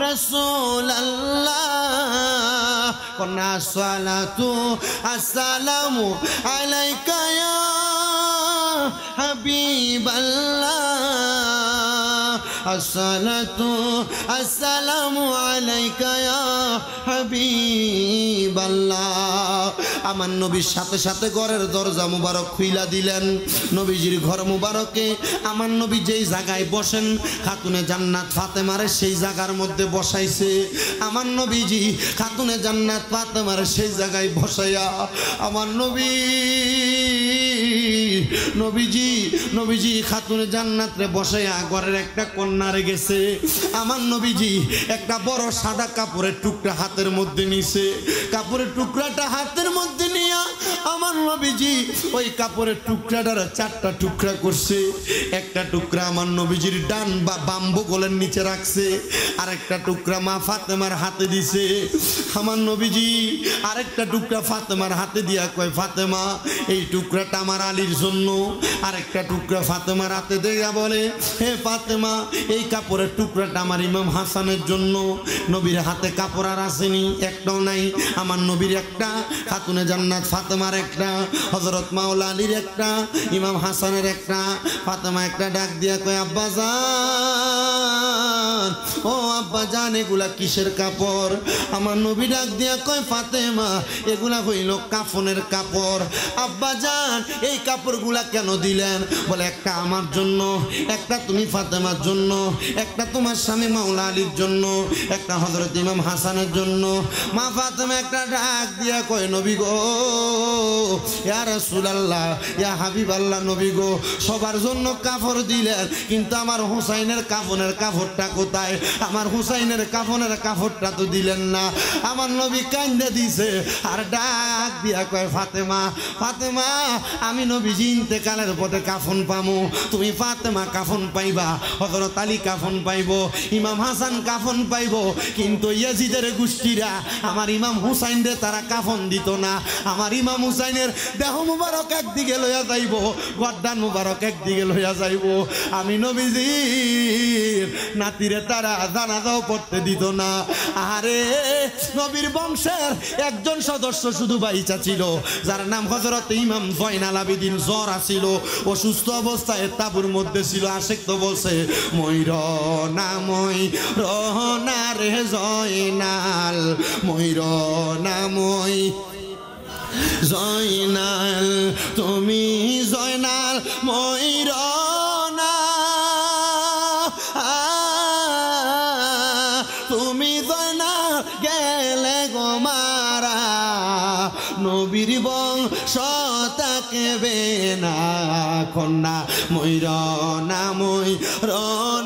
রাসূলুল্লাহ কন্না সালাতু আসসালামু আলাইকা ইয়া হাবিবাল্লাহ আসসালাতু আসসালামু আলাইকা ইয়া হাবিবাল্লাহ। আমার নবীর সাথে সাথে ঘরের দরজা মুবারক খুইলা দিলেন। নবীজির ঘর মুবারকে আমার নবী যেই জায়গায় বসেন খাতুনে জান্নাত ফাতেমারে সেই জায়গার মধ্যে বসাইছে। আমার নবীজি খাতুনে জান্নাত ফাতেমারে সেই জায়গায় বসাইয়া আমার নবীজি খাতুনে জান্নাতরে বসাইয়া ঘরের একটা কন্যা রেখেছে। আমার নবীজি একটা বড় সাদা কাপড়ের টুকরা হাতের মধ্যে নিছে। কাপড়ের টুকরাটা হাতের মধ্যে নিয়া আমার নবীজি ওই কাপড়ের টুকরাটার চারটা টুকরা করছে। একটা টুকরা আমার নবীজির ডান বা বাম্বু গোলের নিচে রাখছে, আর একটা টুকরা মা ফাতেমার হাতে দিছে। আমার নবীজি আরেকটা টুকরা ফাতেমার হাতে দিয়া কয়, ফাতেমা এই টুকরাটা আমার আলীর জন্য। আরেকটা টুকরা ফাতেমার হাতে দেয়া বলে, হে ফাতেমা এই কাপড়ের টুকরাটা আমার ইমাম হাসানের জন্য। নবীর হাতে কাপড় আর আসেনি, একটাও নাই। আমার নবীর একটা, খাতুনে জান্নাত ফাতেমার একটা, হযরত মাওলা আলীর একটা, ইমাম হাসানের একটা। ফাতেমা একটা ডাক দিয়া কয়, আব্বাজান ও আব্বাজান এগুলা কিসের কাপড়? আমার নবী ডাক দিয়া কয়, ফাতেমা এগুলা হইল কাফনের কাপড়। আব্বাজান এই কাপড়গুলা কেন দিলেন? বলে একটা আমার জন্য, একটা তুমি ফাতেমার জন্য, একটা তোমার স্বামী মাওলা আলীর জন্য, একটা হযরত ইমাম হাসানের জন্য। মা ফাতেমা একটা ডাক দিয়া কয়, নবী গো ইয়া রাসূলুল্লাহ ইয়া হাবিবাল্লাহ, নবী গো সবার জন্য কাপড় দিলেন, কিন্তু আমার হুসাইনের কাফনের কাপড়টা কোথায়? আমার হুসাইনের কাফনের কাপড়টা তো দিলেন না। আমার নবী কান্দে দিছে আর ডাক দিয়া কয়, ফাতেমা ফাতেমা আমি নবীজি ইন্তেকালের পথে কাফন পামু, তুমি ফাতেমা কাফন পাইবা, হযরত আলী কাফন পাইব, ইমাম হাসান কাফন পাইব, কিন্তু ইয়াজিদের গোষ্ঠীরা আমার ইমাম হুসাইনরে তারা কাফন দিত না। আমার ইমাম হুসাইনের দেহ মুবারক একদিকে লইয়া যাইব, গর্দান মুবারক একদিকে লইয়া যাইব। আমি নবীজির নাতিরে তারা জানাজাও পড়তে দিত না। আরে নবীর বংশের একজন সদস্য শুধু বাইচা ছিল, যার নাম হযরত ইমাম জয়নাল আবেদিন। জ্বর আসিল, অসুস্থ অবস্থায় তাবুর মধ্যে ছিল। আশেক তো বলছে, ময়ূর না ময়ূর না রে জয়নাল, ময়ূর না জয়নাল, তুমি জয়নাল ময়ূর না, তুমি জয়নাল গেলে গো মারা, নবীর বংশ থাকবে না। কন্যা ময়ূর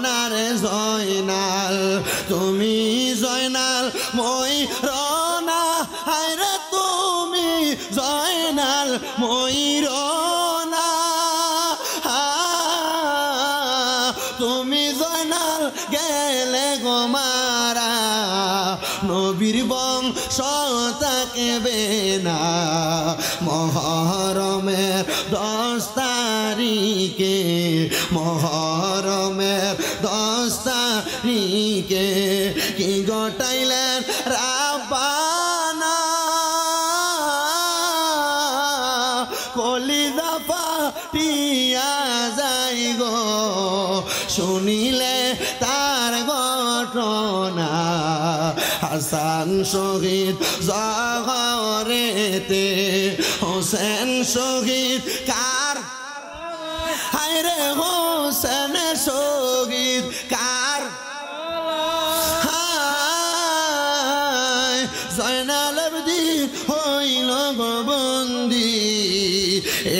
না রে জয়নাল, তুমি জয়নাল ময়ূর না, হায়রে তুমি জয়নাল ময়ূর না, তুমি জয়নাল গেলে গো মারা, নবীর বংশ থাকবে না। মহরমের 10 তারিখে, মহরমের 10 তারিখে কি ঘটাইলেন রাব্বানা, কলিজা ফাটিয়া যাই গো শুনিলে তার ঘটনা। হাসান শহীদ জহরেতে হোসেন শহীদ কার হায়রে হোসেন শহীদ কার জয়নাল আবেদিন হইল বন্দি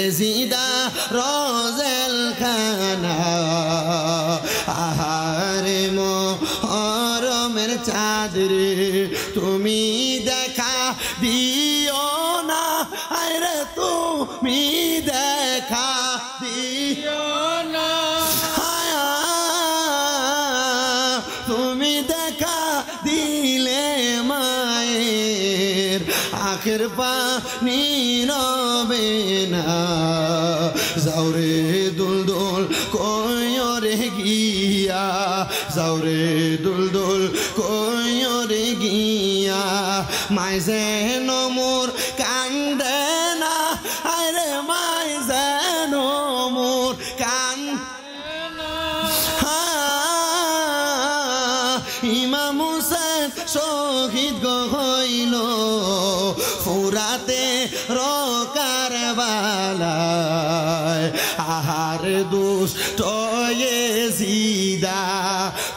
এজিদা রোজেল খানা আহারে মোহরমের চাঁদরে তুমি দেখা দিও না আরে তুমি দেখা দিও না তুমি দেখা দিলে মায়ের আখের পানি রবে না যাওরে দুলদুল কয়রে গিয়া যাওরে দুলদুল কয়রে গিয়া মাই যেন মোর কান্দে না আরে মাই যেন মোর কান্দে না ইমাম হুসেন শহীদ হইল ফুরাতে রকারবালায় আহার দুষ্ট এজিদা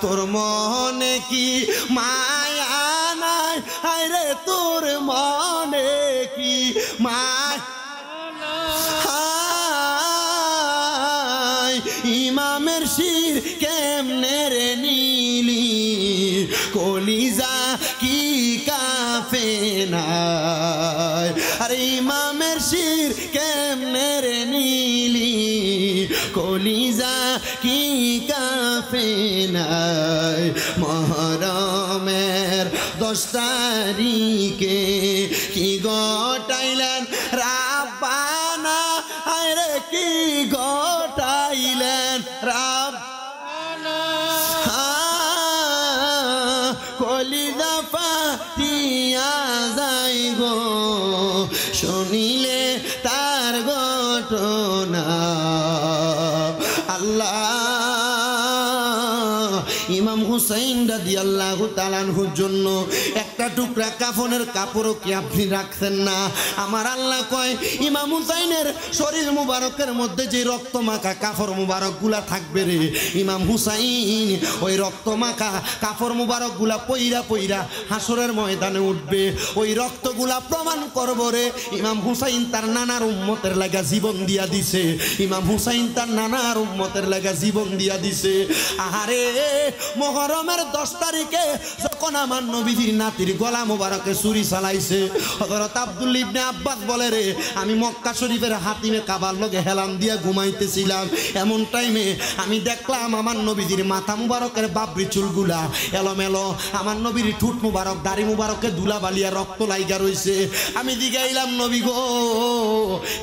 তোর মনে কি মায়া নাই আরে তোর মনে কি মায়া ইমামের শির কেমনে রে নীলি কলিজা কি কাফে নাই আরে ইমামের শির কেমনে রে নীলি কলিজা কি কাফে নাই মহরমের 10 তারিখে কি গটাইলেন রাব্বানা আরে কি গটাইলেন রাব্বানা কলিজা ফাটিয়া যাই গো শুনিলে তার ঘটনা আল্লাহ ইমাম হুসাইন রাদিয়াল্লাহু তাআলা আনহুর জন্য একটা টুকরা কাফনের কাপড়ও কি আপনি রাখছেন না আমার আল্লাহ কয় ইমাম হুসাইনের শরীর মুবারকের মধ্যে যে রক্ত মাখা কাপড় মুবারকগুলা থাকবে রে ইমাম হুসাইন ওই রক্ত মাখা কাপড় মুবারকগুলা পইরা পইরা হাসরের ময়দানে উঠবে ওই রক্তগুলা প্রমাণ করব রে ইমাম হুসাইন তার নানার উম্মতের লাগা জীবন দিয়া দিছে ইমাম হুসাইন তার নানার উম্মতের লাগা জীবন দিয়া দিছে আহারে মুহররমের 10 তারিখে যখন আমার নবীজির নাতির গলা মোবারকে ছুরি চালাইছে হযরত আব্দুল ইবনে আব্বাস বলে রে আমি মক্কা শরীফের হাতিমে কাবার লগে হেলান দিয়া ঘুমাইতেছিলাম এমন টাইমে আমি দেখলাম আমার নবীজির মাথা মুবারকের বাবরি চুলগুলা এলোমেলো আমার নবীর ঠুট মুবারক দাড়ি মুবারকে ধুলা বালিয়া রক্ত লাইগা রইছে আমি জিগাইলাম নবী গো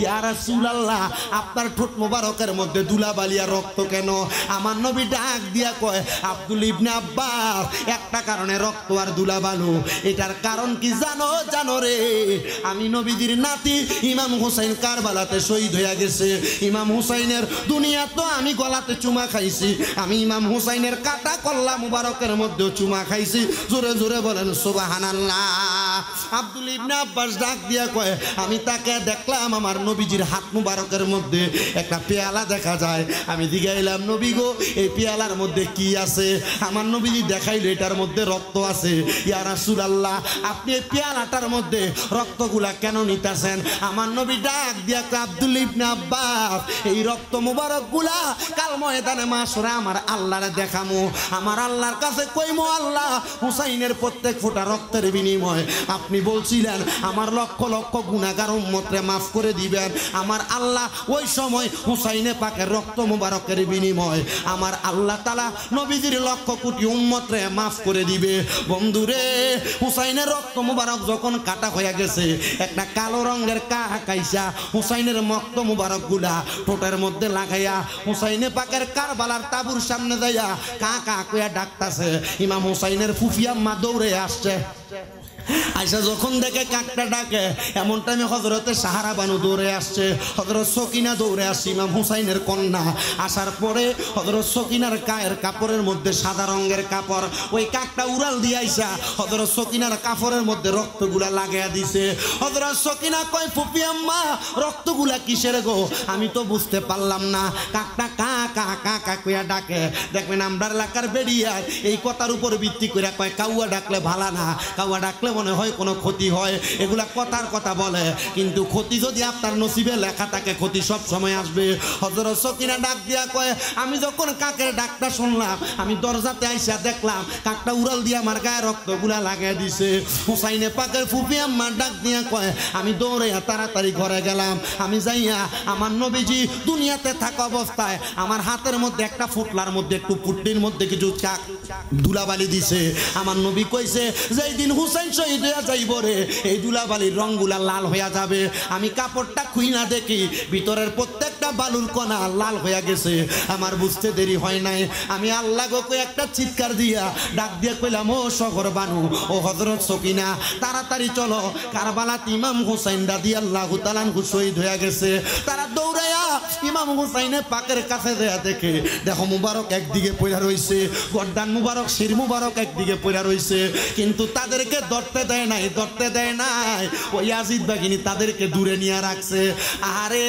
ইয়া রাসূলুল্লাহ আপনার ঠুট মুবারকের মধ্যে ধুলা বালিয়া রক্ত কেন আমার নবী ডাক দিয়া কয় আব্দুল ইবনে আব্বাস একটা কারণে রক্ত আর ধুলা বালু এটার কারণ কি জানো রে আমি নবীজির নাতি ইমাম হুসাইন কারবালাতে শহীদ হয়ে গেছে ইমাম হুসাইনের দুনিয়া তো আমি গলাতে চুমা খাইছি আমি ইমাম হুসাইনের কাটা কল্লা মুবারকের মধ্যে চুমা খাইছি জোরে জোরে বলেন সুবহানাল্লাহ আব্দুল ইবনে আব্বাস ডাক দিয়া কয় আমি তাকে দেখলাম আমার নবীজির হাত মুবারকের মধ্যে একটা পেয়ালা দেখা যায় আমি জিগাইলাম নবী গো এই পেয়ালার মধ্যে কি আছে আমার নবীজি দেখাইলো এটার মধ্যে রক্ত আছে ইয়া রাসূলুল্লাহ আপনি এই পেয়ালাটার মধ্যে রক্তগুলা কেন নিতেছেন আমার নবী ডাক দিয়া কয় আব্দুল ইবনে আব্বাস এই রক্ত মুবারকগুলা কাল ময়দানে মাশরে আমার আল্লাহরে দেখামু আমার আল্লাহর কাছে কইমু আল্লাহ হুসাইনের প্রত্যেক ফোঁটা রক্তের বিনিময় আপনি বলছিলেন আমার লক্ষ লক্ষ গুনাহগার উম্মতরে মাফ করে দিবেন আমার আল্লাহ ওই সময় হুসাইনে পাকের রক্ত মুবারকের বিনিময় আমার আল্লাহ তাআলা নবীজির লক্ষ কোটি উম্মতরে মাফ করে দিবে বন্ধুরে হুসাইনের রক্ত মুবারক যখন কাটা হয়ে গেছে একটা কালো রঙের কাইসা হুসাইনের রক্ত মুবারকগুলা ঠোঁটের মধ্যে লাগাইয়া হুসাইনে পাকের কারবালার তাবুর সামনে যাইয়া কা কা কইয়া ডাকতাছে ইমাম হুসাইনের ফুফি আম্মা দৌড়ে আসছে আয়সা যখন দেখে কাকটা ডাকে, এমন টাইমে হযরতে সাহারা বানু দৌড়ে আসছে, হযরত সকিনা দৌড়ে আসছে, ইমাম হুসাইনের কন্যা। আসার পরে হযরত সকিনার গায়ের কাপড়ের মধ্যে সাদা রঙের কাপড়, ওই কাকটা উড়াল দিয়ে আইসা হযরত সকিনার কাপড়ের মধ্যে রক্তগুলা লাগাইয়া দিছে। হযরত সকিনা কয়, ফুপি আম্মা রক্তগুলা কিসের গো? আমি তো বুঝতে পারলাম না। কাকটা কা কা কা কা কইয়া ডাকে। দেখবেন আমরা এলাকার বেরিয়া এই কথার উপর ভিত্তি করে কয় কাউয়া ডাকলে ভালা না, কাউয়া ডাকলে মনে হয় কোনো ক্ষতি হয়, এগুলা কথার কথা বলে। কিন্তু ক্ষতি যদি আপনার নসিবে লেখা থাকে, ক্ষতি সব সময় আসবে। হযরত সকিনা ডাক দিয়া কয়, আমি যখন কাকের ডাকটা শুনলাম, আমি দরজাতে আইসা দেখলাম কাকটা উড়াল দিয়ে আমার গায়ে রক্তগুলা লাগাই দিছে। হুসাইনে পাকের ফুপি আম্মা ডাক দিয়া কয়, আমি দৌড়ে তাড়াতাড়ি ঘরে গেলাম। আমি যাইয়া আমার নবীজি দুনিয়াতে থাকা অবস্থায় আমার হাতের মধ্যে একটা ফুটলার মধ্যে একটু পুট্টির মধ্যে কিছু ধুলাবালি দিছে। আমার নবী কইছে, যেই দিন হুসাইন শহীদ হইয়া যাইব রে, এই ধুলাবালির রংগুলা লাল হইয়া যাবে। আমি কাপড়টা খুইনা দেখি ভিতরের প্রত্যেকটা বালুর কণা লাল হইয়া গেছে। আমার বুঝতে দেরি হয় নাই, আমি আল্লাহ গোকে একটা চিৎকার দিয়া ডাক দিয়ে কইলাম, ও শহর বানু, ও হযরত সকিনা, তাড়াতাড়ি চলো, কারবালাত ইমাম হুসাইন রাদিয়াল্লাহু তাআলা আনহু শহীদ হইয়া গেছে। তারা দৌড়াইয়া ইমাম হুসাইনের পাকের কাছে দেয়া দেখে, দেখো মুবারক একদিকে পড়া রইছে, গর্দান মুবারক, শির মুবারক একদিকে পড়া রইছে। কিন্তু তাদেরকে ধরতে দেয় নাই, ধরতে দেয় নাই। ওই ইয়াজিদ বাহিনী তাদেরকে দূরে নিয়ে রাখছে। আরে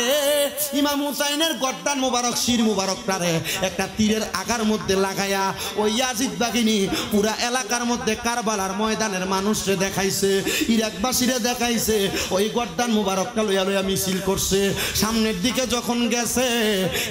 ইমাম হুসাইনের গর্দান মুবারক, শির মুবারকটারে একটা তীরের আগার মধ্যে লাগাইয়া ওই ইয়াজিদ বাহিনী পুরা এলাকার মধ্যে কারবালার ময়দানের মানুষরে দেখাইছে, ইরাকবাসীরে দেখাইছে। ওই গর্দান মুবারকটা লইয়া লইয়া মিছিল করছে। সামনের দিকে যখন গেছে,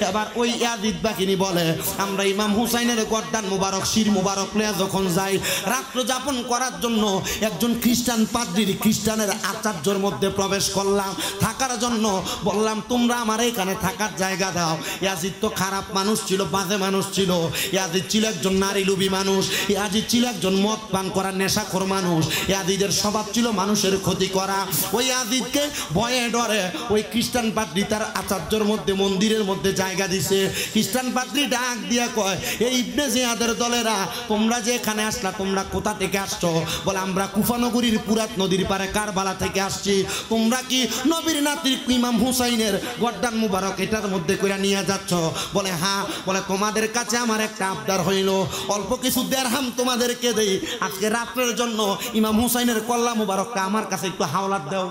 এবার ওই ইয়াজিদ বাহিনী বলে, আমরা ইমাম হুসাইনের গর্দান মুবারক, শির মুবারক লইয়া যখন যাই, রাত্র যাপন করার জন্য একজন খ্রিস্টান পাদ্রীর, খ্রিস্টানের আচার্যর মধ্যে প্রবেশ করলাম থাকার জন্য। বললাম, তোমরা আমার এখানে থাকার জায়গা দাও। ইয়াজিদ তো খারাপ মানুষ ছিল, বাজে মানুষ ছিল। ইয়াজিদ ছিল একজন নারী লোভী মানুষ, ইয়াজিদ ছিল একজন মদ পান করা নেশাখোর মানুষ। ইয়াজিদের স্বভাব ছিল মানুষের ক্ষতি করা। ওই ইয়াজিদকে ভয়ে ডরে ওই খ্রিস্টান পাদ্রী তার আচার্যর মধ্যে, মন্দিরের মধ্যে জায়গা দিছে। খ্রিস্টান পাদ্রী ডাক দিয়া কয়, এই ইবনে জিয়াদের দলেরা, তোমরা যে এখানে আসলা, তোমরা কোথা থেকে আসছো? বলে, আমরা কুফানগরীর পুরাত নদীর পারে কারবালা থেকে আসছি। তোমরা কি নবীর নাতির ইমাম হুসাইনের গর্দান মুবারক এটার মধ্যে কইরা নিয়ে যাচ্ছ? বলে, হ্যাঁ। বলে, তোমাদের কাছে আমার একটা আবদার হইল, অল্প কিছু দেরহাম তোমাদেরকে দেই, আজকে রাত্রের জন্য ইমাম হুসাইনের কল্লা মুবারকটা আমার কাছে একটু হাওলাত দাও।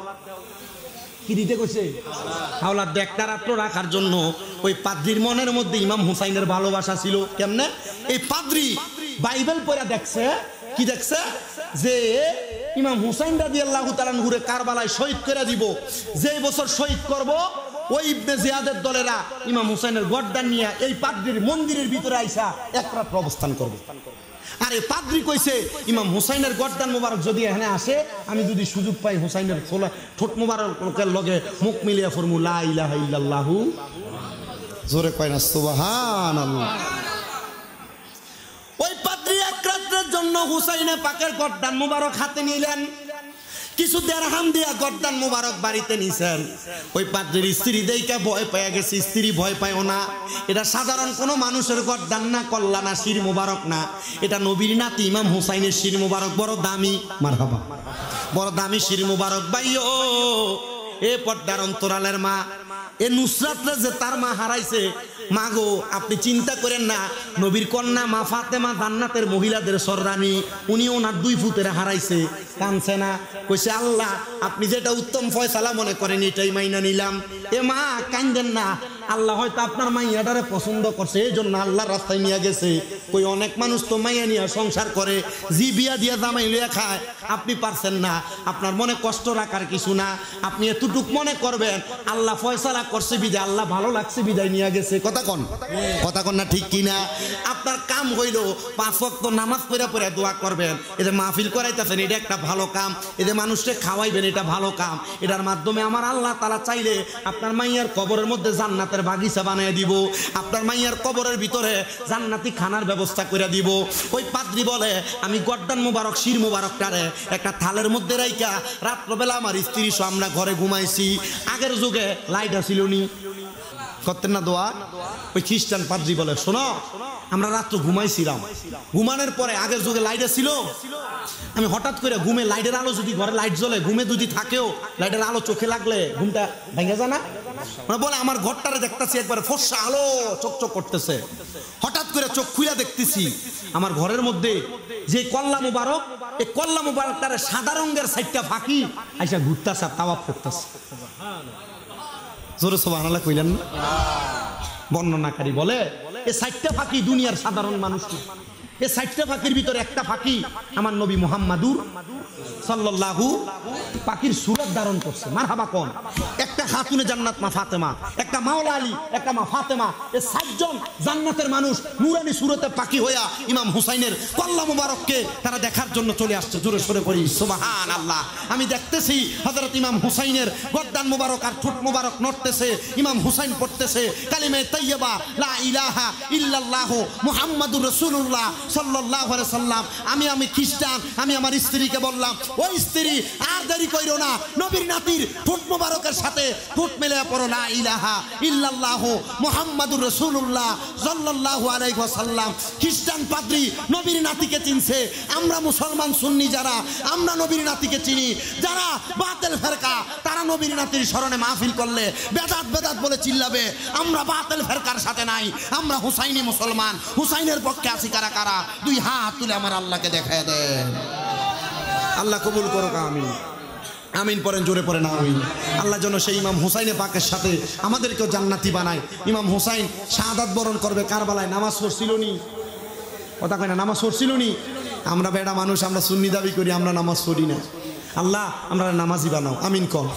কি দিতে কইছে? হাওলাত একটা রাত্র রাখার জন্য। ওই পাদ্রীর মনের মধ্যে ইমাম হুসাইনের ভালোবাসা ছিল। কেমনে? এই পাদ্রী বাইবেল পড়া দেখছে, কি দেখছে? যে ইমাম হুসাইন রাদিয়াল্লাহু তাআলা আনহু কারবালায় শহীদ করে দিব, যেই বছর শহীদ করব, ওই ইবনে জিয়াদের দলেরা ইমাম হুসাইনের গর্দান নিয়ে এই পাদ্রীর মন্দিরের ভিতরে আইসা এক রাত অবস্থান করবে। আরে পাদ্রী কইছে, ইমাম হুসাইনের গর্দান মুবারক যদি এখানে আসে, আমি যদি সুযোগ পাই হুসাইনের ঠোঁট মুবারকের লগে মুখ মিলিয়া ফরমু লা ইলাহা ইল্লাল্লাহু, জোরে কয় না সুবহানাল্লাহ। ওই পাদ্রী এক রাতের জন্য হুসাইনে পাকের গর্দান মুবারক হাতে নিলেন, কিছু দেরহাম দিয়া গর্দান মুবারক বাড়িতে নিছেন। ওই পাদ্রীর স্ত্রী দেইকা ভয় পেয়ে গেছে। স্ত্রী ভয় পায়ও না, এটা সাধারণ কোনো মানুষের গর্দান না, কল্লা না, শির মুবারক না, এটা নবীর নাতি ইমাম হুসাইনের শির মুবারক, বড় দামি। মারহাবা, বড় দামি শির মুবারক। ভাইও, এ পর্দার অন্তরালের মা, এ নুসরাতরে যে তার মা হারাইছে, মা গো, আপনি চিন্তা করেন না, নবীর কন্যা মা ফাতেমা জান্নাতের মহিলাদের সররানী, উনি ওনার 2 ফুটের হারাইছে। কানছে না, কইছে, আল্লাহ আপনি যেটা উত্তম ফয়সালা মনে করেন এটাই মাইনা নিলাম। এ মা কান্দেন না, আল্লাহ হয়তো আপনার মাইয়াটারে পছন্দ করছে, এই জন্য আল্লাহর রাস্তায় নিয়ে গেছে। কই অনেক মানুষ তো মাইয়া নিয়ে সংসার করে, জি বিয়া দিয়া জামাই লইয়া খায়, আপনি পারছেন না। আপনার মনে কষ্ট রাখার কিছু না, আপনি এতটুক মনে করবেন আল্লাহ ফয়সালা করছে বিদায়, আল্লাহ ভালো লাগছে বিদায় নিয়ে গেছে। কথা কন, কথা কন না, ঠিক কিনা? আপনার কাম হইল 5 ওয়াক্ত নামাজ পড়ে পড়ে দোয়া করবেন, এদের মাহফিল করাইতেছেন, এটা একটা ভালো কাম। এদের মানুষকে খাওয়াইবেন, এটা ভালো কাম। এটার মাধ্যমে আমার আল্লাহ তাআলা চাইলে আপনার মাইয়ার কবরের মধ্যে জান্নাতের জান্নাতের বাগিচা বানিয়ে দিব, আপনার মাইয়ার কবরের ভিতরে জান্নাতি খানার ব্যবস্থা করে দিব। ওই পাদ্রী বলে আমি গর্দান মুবারক শির মুবারকটারে একটা থালের মধ্যে রাইখা রাত্রবেলা আমার স্ত্রী সহ আমরা ঘরে ঘুমাইছি। আগের যুগে লাইট আসিল নি, করতেন না দোয়া? ওই খ্রিস্টান পাদ্রী বলে শোনো, আমরা রাত্র ঘুমাইছিলাম, ঘুমানোর পরে আগের যুগে লাইট ছিল, আমি হঠাৎ করে ঘুমে লাইটের আলো যদি ঘরে লাইট জ্বলে ঘুমে যদি থাকেও লাইটের আলো চোখে লাগলে ঘুমটা ভেঙে যায় না? বলে আমার ঘরটারে দেখতেছি একবারে ফর্সা আলো চকচক করতেছে, হঠাৎ করে চোখ খুলে দেখতেছি আমার ঘরের মধ্যে যে কল্লা মুবারক, এই কল্লা মুবারকটারে সাদা রঙের সাইডটা ফাঁকি আইসা ঘুরতেছে, তাওয়াফ করতেছে। জোরে সুবহানাল্লাহ কইলেন না? বর্ণনাকারী বলে এই সাইডটা ফাঁকি দুনিয়ার সাধারণ মানুষ, এই সাইডটা ফাঁকির ভিতরে একটা ফাঁকি আমার নবী মুহাম্মাদুর সাল্লাল্লাহু পাখির সুরত ধারণ করছে। মারহাবা কোন? একটা খাতুনে জান্নাত মা ফাতেমা, একটা মাওলা আলী, একটা মা ফাতেমা, এই সাতজন জান্নাতের মানুষ নূরানী সুরতে পাখি হইয়া ইমাম হুসাইনের কল্লা মুবারককে তারা দেখার জন্য চলে আসছে। জোরে সরে পড়ি সুবহানাল্লাহ। আমি দেখতেছি হযরত ইমাম হুসাইনের গর্দান মুবারক আর ঠোঁট মুবারক নড়তেছে, ইমাম হুসাইন পড়তেছে কালিমে তাইয়্যিবা লা ইলাহা ইল্লাল্লাহু মুহাম্মাদুর রাসূলুল্লাহ সাল্লাল্লাহু আলাইহি সাল্লাম। আমি খ্রিস্টান, আমি আমার স্ত্রীকে বললাম, ওই স্ত্রী আর দেরি কইরো না, নবীর নাতির ঠোঁট মোবারকের সাথে ঠোঁট মেলে পড়ো লা ইলাহা ইল্লাল্লাহু মুহাম্মাদুর রাসূলুল্লাহ সাল্লাল্লাহু আলাইহি ওয়াসাল্লাম। খ্রিস্টান পাদ্রী নবীর নাতিকে চিনছে, আমরা মুসলমান সুন্নি যারা আমরা নবীর নাতিকে চিনি। যারা বাতিল ফেরকা তারা নবীর নাতির স্মরণে মাহফিল করলে বেদাত বেদাত বলে চিল্লাবে। আমরা বাতিল ফেরকার সাথে নাই, আমরা হুসাইনি মুসলমান, হুসাইনের পক্ষে আছি। কারা কারা দুই হাত তুলে আমার আল্লাহকে দেখায় দেন। আল্লাহ কবুল করো, আমিন আমিন পড়েন, জোরে পড়েন আমিন। আল্লাহ যেন সেই ইমাম হুসাইনের পাকের সাথে আমাদেরকেও জান্নাতি বানায়। ইমাম হুসাইন শাহাদাত বরণ করবে কারবালায়, নামাজ পড়ছিল নি? কথা কয় না, নামাজ পড়ছিল নি? আমরা বেড়া মানুষ, আমরা সুন্নি দাবি করি, আমরা নামাজ পড়ি না। আল্লাহ আমরা নামাজি বানাও, আমিন কন।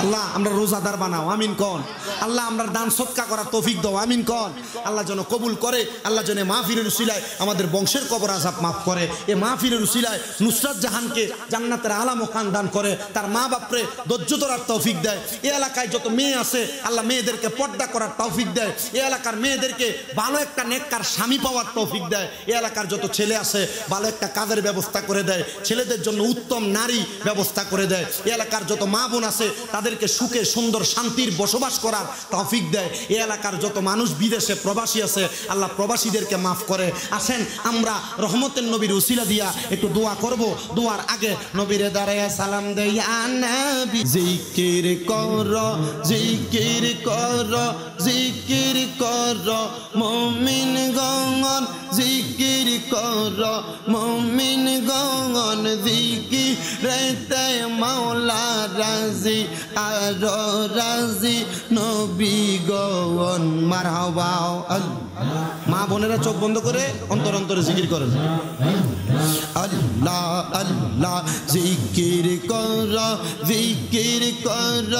আল্লাহ আমরা রোজাদার বানাও, আমিন কন। আল্লাহ আমরা দান সদকা করার তৌফিক দাও, আমিন কন। আল্লাহ যেন কবুল করে, আল্লাহ যেন মাহফিলের উসিলায় আমাদের বংশের কবর আযাব মাফ করে। এই মাহফিলের উসিলায় নুসরাত জাহানকে জান্নাতের আলা মুকাম দান করে, তার মা বাপরে ধৈর্য ধরার তৌফিক দেয়। এই এলাকায় যত মেয়ে আছে আল্লাহ মেয়েদেরকে পর্দা করার তৌফিক দেয়। এই এলাকার মেয়েদেরকে ভালো একটা নেককার স্বামী পাওয়ার তৌফিক দেয়। এই এলাকার যত ছেলে আছে ভালো একটা কাজের ব্যবস্থা করে দেয়, ছেলেদের জন্য উত্তম নারী ব্যবস্থা করে দেয়। এই এলাকার যত মা বোন আছে তাদেরকে সুখে সুন্দর শান্তির বসবাস করার তৌফিক দেয়। এই এলাকার যত মানুষ বিদেশে প্রবাসী আছে আল্লাহ প্রবাসীদেরকে মাফ করে। আসেন আমরা রহমতের নবীর উসিলা দিয়া একটু দোয়া করব। দোয়ার আগে নবীরে দাঁড়ায়া সালাম দেই, ইয়া নবী জিকির কর, জিকির কর, জিকির কর মুমিন গণ, জিকির কর মুমিন গণ, জিকিরেতে মাওলা রাজি আর রাজি নবী গণ। মারহাবা। মা বোনেরা চোখ বন্ধ করে অন্তর অন্তরে জিকির করেন, আল্লাহ আল্লাহ জিকির কর, জিকির কর,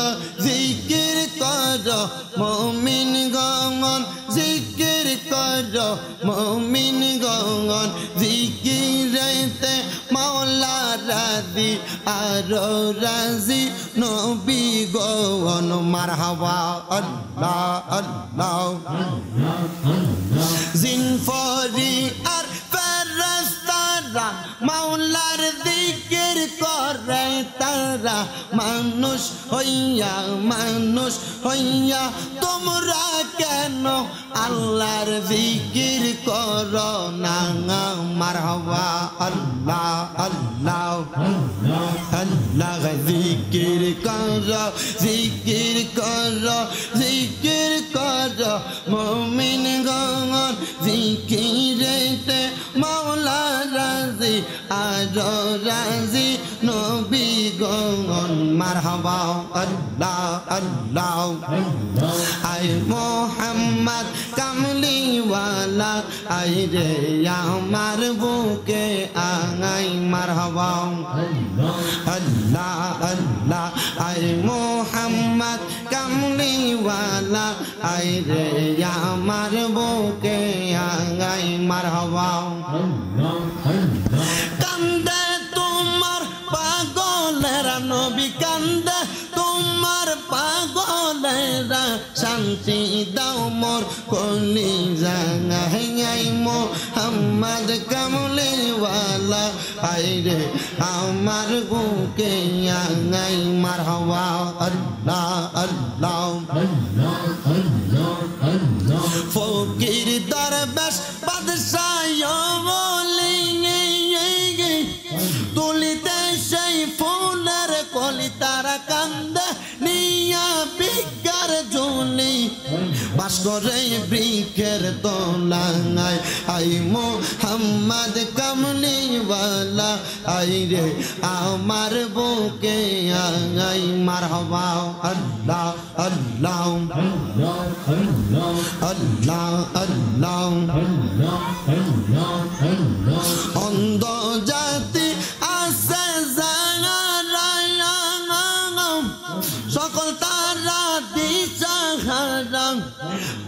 জিকির কর মুমিন গণ, জিকির কর মুমিন গণ, জিকিরেতে মাওলা রাজি আর রাজি নবী গণ। মারহাবা। আল্লাহ আল্লাহ জিনফরি আর ফেরেশতারা মাওলার জিকির করে তারা, মানুষ হইয়া তোমরা কেন আল্লাহর জিকির করো না? মারহাবা। আল্লাহ আল্লাহ আল্লাহ জিকির কর, জিকির কর, জিকির কর মুমিন গণ, জিকিরেতে মাওলা রাজি আর রাজি নবী গণ। মারহাবা। আল্লাহ আল্লাহ আয় মোহাম্মদ কামলিওয়ালা, আয় রে আমার বুকে আঙাই। মারহাবা। আল্লাহ আল্লাহ আয় মোহাম্মদ কামলিওয়ালা, আয় রে আমার বুকে আঙাই। মারহাবা। কান্দে তোমার পাগলেরা নবী নবী কান্দে তোমার পাগলেরা শান্তি দাও মোর কলি জাঙ্গাই মোহাম্মদ কামলিওয়ালা আইরে আমার বুকে আঙ্গাই মারহাবা আল্লাহ আল্লাহ ফকির দরবেশ বাদশাহ বলি তুলিতে সেই ফুলের কলি তারা কান্দে নিয়া বিজ্ঞার জলি বাস করে বৃক্ষের তলায় আই মোহাম্মদ কামলিওয়ালা আইরে আমার বুকে আই মারহাবা আল্লাহ আল্লাহ আল্লাহ আল্লাহ অন্ধ জাতি আছে সকল তারা দিশাহারা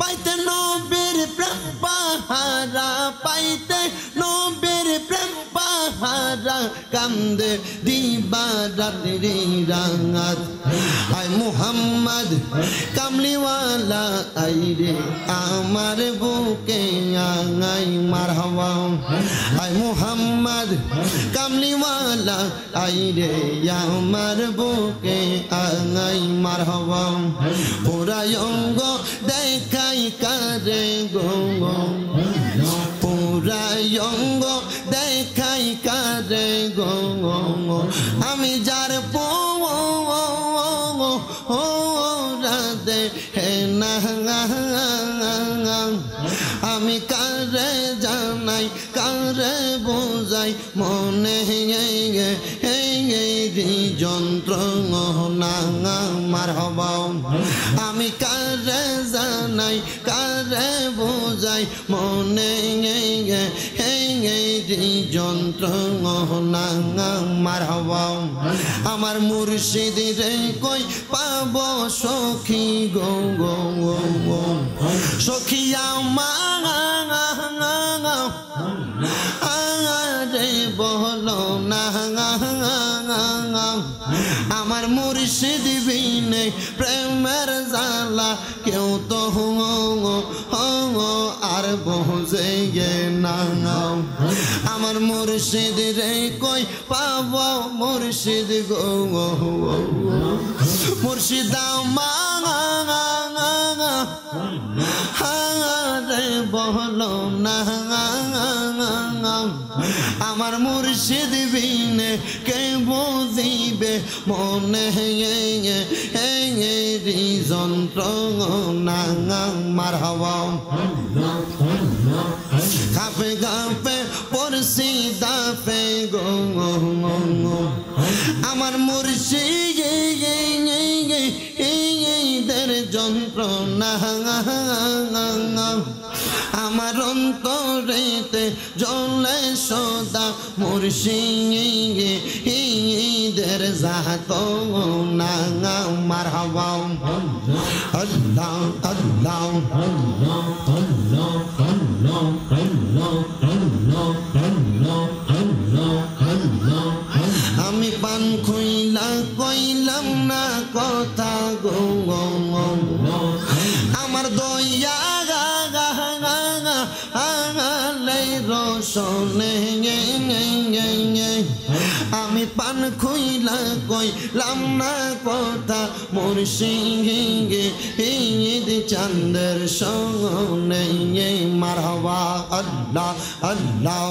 পাইতে নবীর প্রেম পাহারা পাইতে নবীর প্রেম পাহারা কান্দে দিবা রাত্রি রাঙাত আই মুহাম্মদ কামলিওয়ালা আইরে আমার বুকে আঙ্গাই মারহাবা আই মুহাম্মদ কামলিওয়ালা আইরে আমার বুকে আঙ্গাই মারহাবা পুরায়ঙ্গ দেখাই কারে গো পুরায়ঙ্গ দেখাই কারে গো আমি যার রাধে না আমি কারে জানাই কারে বোঝাই মনে যন্ত্রণা মারহাবা আমি কারে জানাই কারে বোঝাই মনে যন্ত্রণা মারহাবা আমার মুর্শিদ রে কই পাব সখী গো গো গো সখী আমার আরে বলো না আমার মুর্শিদ বিনে প্রেমের জালা কেউ তো আর বোঝে না আমার মুর্শিদ রে কই পাব মুর্শিদ গো মুর্শিদ রে বলো না আমার মুর্শিদ বিনে কে বুঝিবে মনে যন্ত্রণা মারহাবা কাপে কাপে পড়ছি দাপে গো আমার মুর্শিদের যন্ত্রণা আমার অন্তরেতে জ্বলে সদা মুর্শিদের জাত না মারহাবা আল্লাহ আল্লাহ আমি পান খুইলা কইলাম না কথা গো আমার দইয়া রসনে আমি পান খুইলা কইলাম না কথা মুর্শিদ চন্দ্র সোনে মারহাবা আল্লাহ আল্লাহ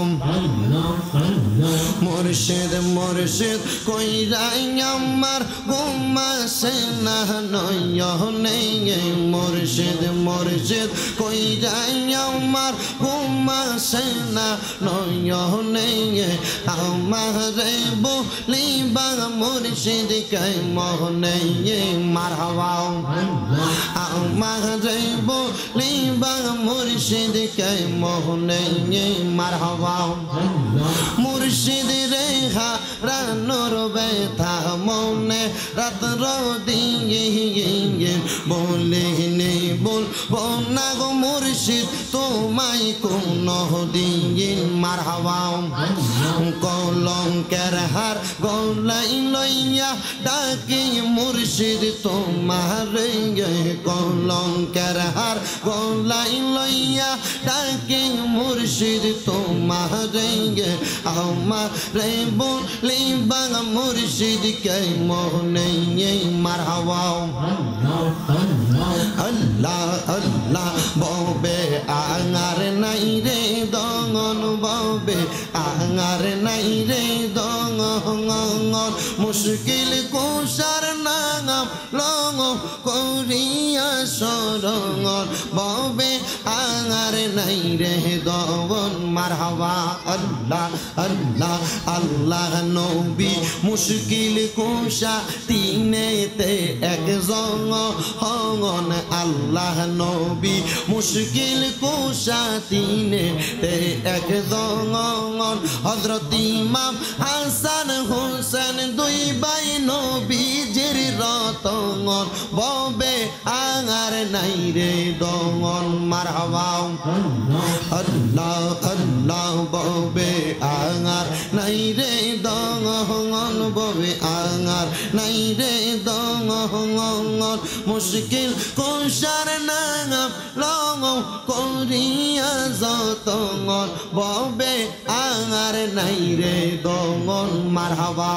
মুর্শিদ মুর্শিদ কইরাই আমার ঘুমাসে না নয়নে মুর্শিদ মুর্শিদ কইরাই আমার ঘুমাসে না নয়নে আমারে বলিবা মুর্শিদ কে মোহনে মারহাবা আমারে বলিবা মুর্শিদ কে মোহনে মারহাবা মুর্শিদ রে হারানোর ব্যথা মনে রাত দিয়ে বলে নেব বলবো না গো মুর্শিদ তোমায় কোনদিন মারহাবা কলঙ্কের হার গলাই লইয়া ডাকি মুর্শিদ তোমারে কলঙ্কের হার গলাই লইয়া ডাকি মুর্শিদ তোমারে আমার রে বলিবা মুর্শিদ কে মোহনে মারহাবা আল্লাহ আল্লাহ ববে আঙার নাই রে দঙ্গন ববে আঙার নাই রে দঙ্গন মুশকিল কুশার নাম লং করিয়া সরঙ্গন ববে আঙার নাই রে দঙ্গন মারহাবা আল্লাহ আল্লাহ আল্লাহ নবী মুশকিল কুশা তিনেতে এক জঙ্গ হঙ্গন আল্লাহ নবী মুশকিল কুশা তিনেতে এক জঙ্গন হযরত ইমাম হাসান হোসেন দুই ভাই নবীজির রতঙ্গন ববে আঙার নাই রে দঙ্গন মারহাবা আল্লাহ আল্লাহ ববে আঙার নাই রে দঙ্গন ববে আঙার নাই রে দঙ্গন মুশকিল কুশার নাম লং করিয়া যতঙ্গন ববে আঙার নাই রে দঙ্গন মারহাবা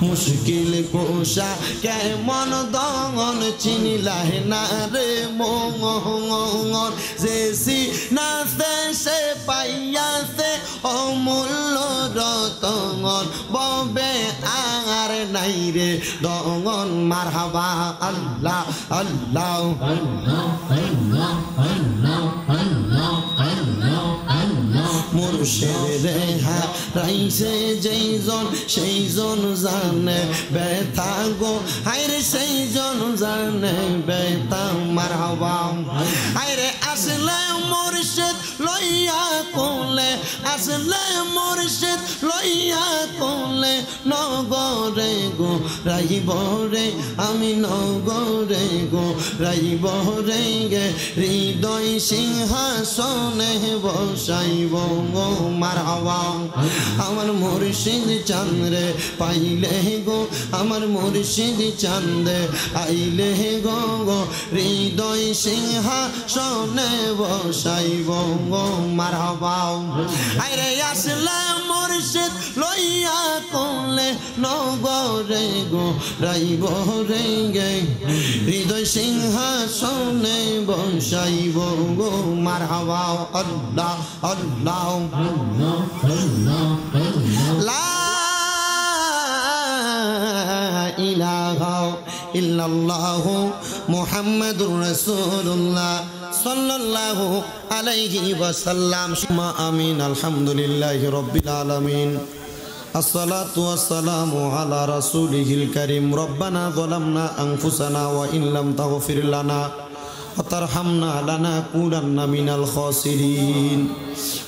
মুশকিল কুশা কেমন দঙ্গন চিনিলাহ না রে মঙ্গন যে সিনাতে সে পাইয়াছে অমূল্য রতঙ্গন ববে আঙার নাই রে দঙ্গন মারহাবা আল্লাহ আল্লাহ মুর্শিদ হারাইছে যেইজন সেইজন জানে ব্যথা গো হায়রে সেইজন জানে ব্যথা মারহাবা হায়রে আসলে মুর্শিদ লইয়া কোলে আসলে মুর্শিদ লইয়া কোলে নগরে গো রাইব রে আমি নগরে গো রাইব রে গে হৃদয় সিংহাসনে বসাইব গো মারহাবা আমার মুর্শিদ চাঁদরে পাইলে গো আমার মুর্শিদ চাঁদে আইলে গো গো হৃদয় সিংহাসনে বসাইব গো মারহাবা আরে আসলে মুর্শিদ লইয়া কোলে নগরে গো রাইব রে গে হৃদয় সিংহাসনে বসাইব গো মারহাবা আল্লাহ আল্লাহ লা ইলাহা ইল্লাল্লাহু মুহাম্মাদুর রাসূলুল্লাহ সাল্লাল্লাহু আলাইহি ওয়াসাল্লাম সুম্মা আমিন আলহামদুলিল্লাহি রাব্বিল আলামিন আসসালাতু ওয়াসসালামু আলা রাসূলিহিল কারীম রব্বানা যালামনা আনফুসানা ওয়া ইন লাম তাগফির লানা ওয়া তারহামনা লানাকুনান্না মিনাল খাসিরিন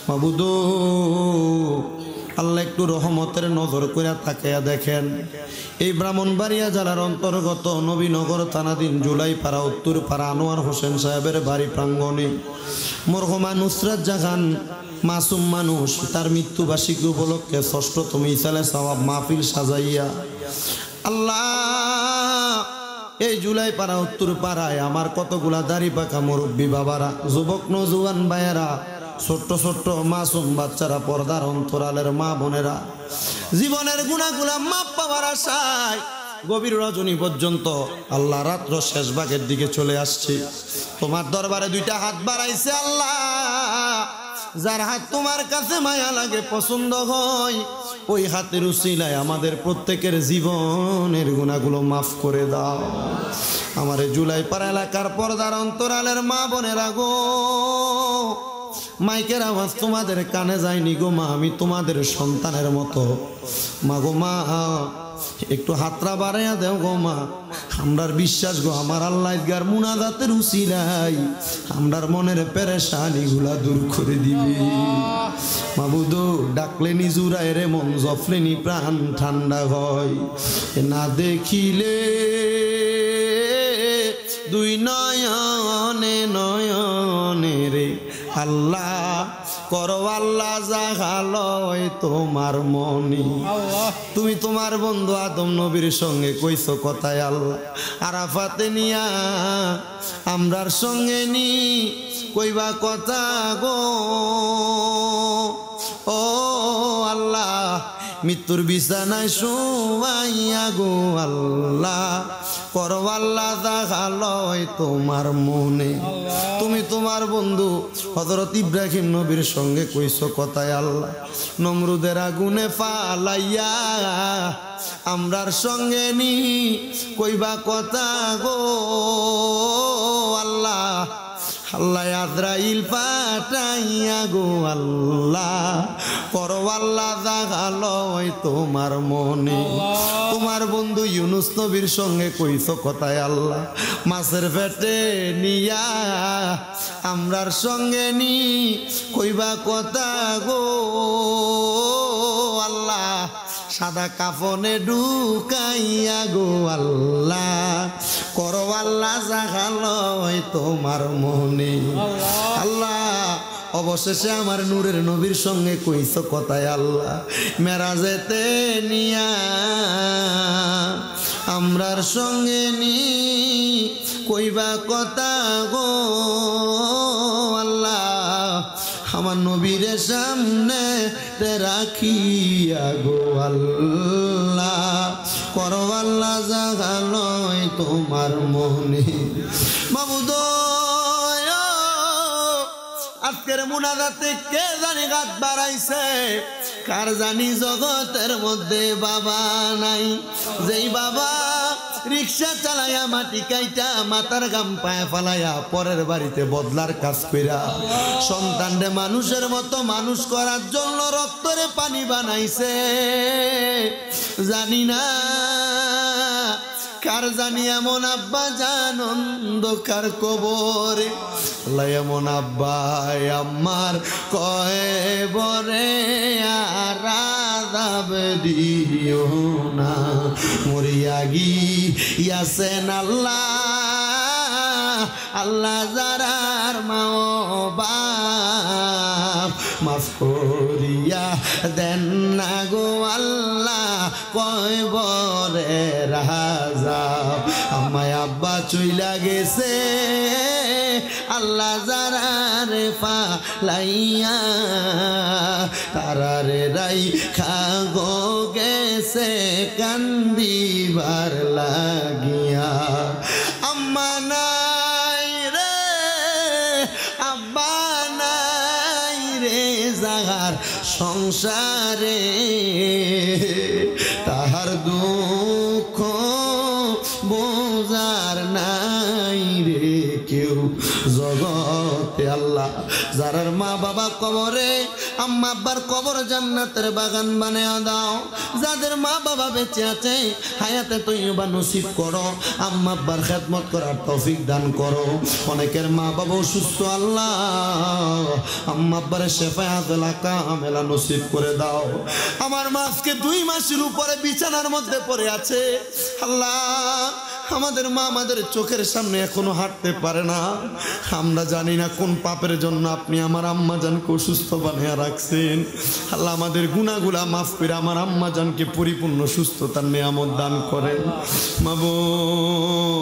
মাবুদ আল্লাহ একটু রহমতের নজর করে তাকায়া দেখেন এই ব্রাহ্মণবাড়িয়া জেলার অন্তর্গত নবীনগর থানাধীন জুলাইপাড়া উত্তরপাড়া আনোয়ার হোসেন সাহেবের বাড়ি প্রাঙ্গণে মরহুমা নুসরাত জাহান মাসুম মানুষ তার মৃত্যুবার্ষিকী উপলক্ষে ৬ষ্ঠতম ইসালে সওয়াব মাহফিল সাজাইয়া আল্লাহ এই জুলাইপাড়া উত্তরপাড়ায় আমার কতগুলা দাড়ি পাকা মুরব্বী বাবারা যুবক নজওয়ান ভাইয়েরা ছোট্ট ছোট্ট মাসুম বাচ্চারা পর্দার অন্তরালের মা বোনেরা জীবনের গুনাহগুলা মাপ পাওয়ার আশায় গভীর রজনী পর্যন্ত আল্লাহ রাত্র শেষ ভাগের দিকে চলে আসছে তোমার দরবারে দুইটা হাত বাড়াইছে আল্লাহ যার হাত তোমার কাছে মায়া লাগে পছন্দ হয় ওই হাতের উসিলায় আমাদের প্রত্যেকের জীবনের গুনাহগুলো মাফ করে দাও আমার জুলাইপাড়া এলাকার পর্দার অন্তরালের মা বোনেরা গো মাইকের আওয়াজ তোমাদের কানে যায়নি গো মা আমি তোমাদের সন্তানের মতো মা গো মা একটু হাতরা বাড়াইয়া দেও গো মা আমরার বিশ্বাস গো আমার আল্লাহ গার মুনাজাতের উসিলাই আমরার মনের পেরেশানি গুলা দূর করে দিবে মাবুদ ডাকলে নিজুরায় রে মন জফলেনি প্রাণ ঠান্ডা হয় না দেখিলে দুই নয়নে নয়নে রে আল্লাহ করো আল্লাহ জাগালয় তোমার মনি। তুমি তোমার বন্ধু আদম নবীর সঙ্গে কইছো কথায় আল্লাহ আরাফাতে নিয়া আমরার সঙ্গে নি কইবা কথা গো ও আল্লাহ মৃত্যুর বিছানায় শুয়াইয়া গো আল্লাহ করো আল্লাহ জাগালয় তোমার মনে। তুমি তোমার বন্ধু হযরত ইব্রাহিম নবীর সঙ্গে কইছো কথায় আল্লাহ নমরুদের আগুনে ফালাইয়া আমরার সঙ্গে নি কইবা কথা গো আল্লাহ আল্লাহ আজরাইল পাঠাইয়া গো আল্লাহ করো আল্লাহ জাগালয় তোমার মনে। তোমার বন্ধু ইউনুস নবীর সঙ্গে কইছো কথায় আল্লাহ মাছের পেটে নিয়া আমরার সঙ্গে নি কইবা কথা গো আল্লাহ সাদা কাফনে ঢুকাইয়া গো আল্লাহ করো আল্লাহ জাগালয় তোমার মনে। আল্লাহ অবশেষে আমার নূরের নবীর সঙ্গে কইছো কথায় আল্লাহ মেরাজেতে নিয়া আমরার সঙ্গে নি কইবা কথা গো আল্লাহ আমার নবীর সামনে রাখিয়া গো আল্লাহ করো আল্লাহ জাগালয় তোমার মনে। মাবুদ আজকের মুনাজাতে কে জানি গাত বাড়াইছে কার জানি জগতের মধ্যে বাবা নাই যেই বাবা রিক্সা চালাইয়া মাটি কাইটা মাথার গাম পায়ে ফালাইয়া পরের বাড়িতে বদলার কাজ কইরা সন্তানরে মানুষের মতো মানুষ করার জন্য রক্তরে পানি বানাইছে জানি না কার জানি এমন আব্বা জান অন্ধকার কবরে আল্লাহ এমন আব্বাই আমার কবরে আর আযাব দিও না মরিয়া গিয়াছেন আল্লাহ আল্লাহ যারার মা বাপ মাফ করিয়া দেন না গো আল্লাহ কবরে আযাব আমায় আব্বা চইলা গেছে আল্লাহ যারারে ফালাইয়া তারারে রাইখা গো গেছে কান্দিবার লাগিয়া আম্মা নাই রে আব্বা নাই রে যাহার সংসারে তাহার দুঃখ বোঝার নাই রে কেউ জগতে আল্লাহ যারার মা বাবা কবরে আম্মা আব্বার কবর জান্নাতের বাগান বানিয়ে দাও যাদের মা বাবা বেঁচে আছে হায়াতে তৈয়বা নসিব করো আম্মা আব্বার খেদমত করার তৌফিক দান করো অনেকের মা বাবা অসুস্থ আল্লাহ আম্মা আব্বার শেফায়াত কামেলা নসিব করে দাও আমার মা আজকে 2 মাসের উপরে বিছানার মধ্যে পড়ে আছে আল্লাহ আমাদের মা আমাদের চোখের সামনে এখনো হাঁটতে পারে না আমরা জানি না কোন পাপের জন্য আপনি আমার আম্মা জানকে অসুস্থ বানিয়ে রাখছেন আল্লাহ আমাদের গুনাহগুলা মাফ করে আমার আম্মা জানকে পরিপূর্ণ সুস্থতার নিয়ামত দান করেন মাবুদ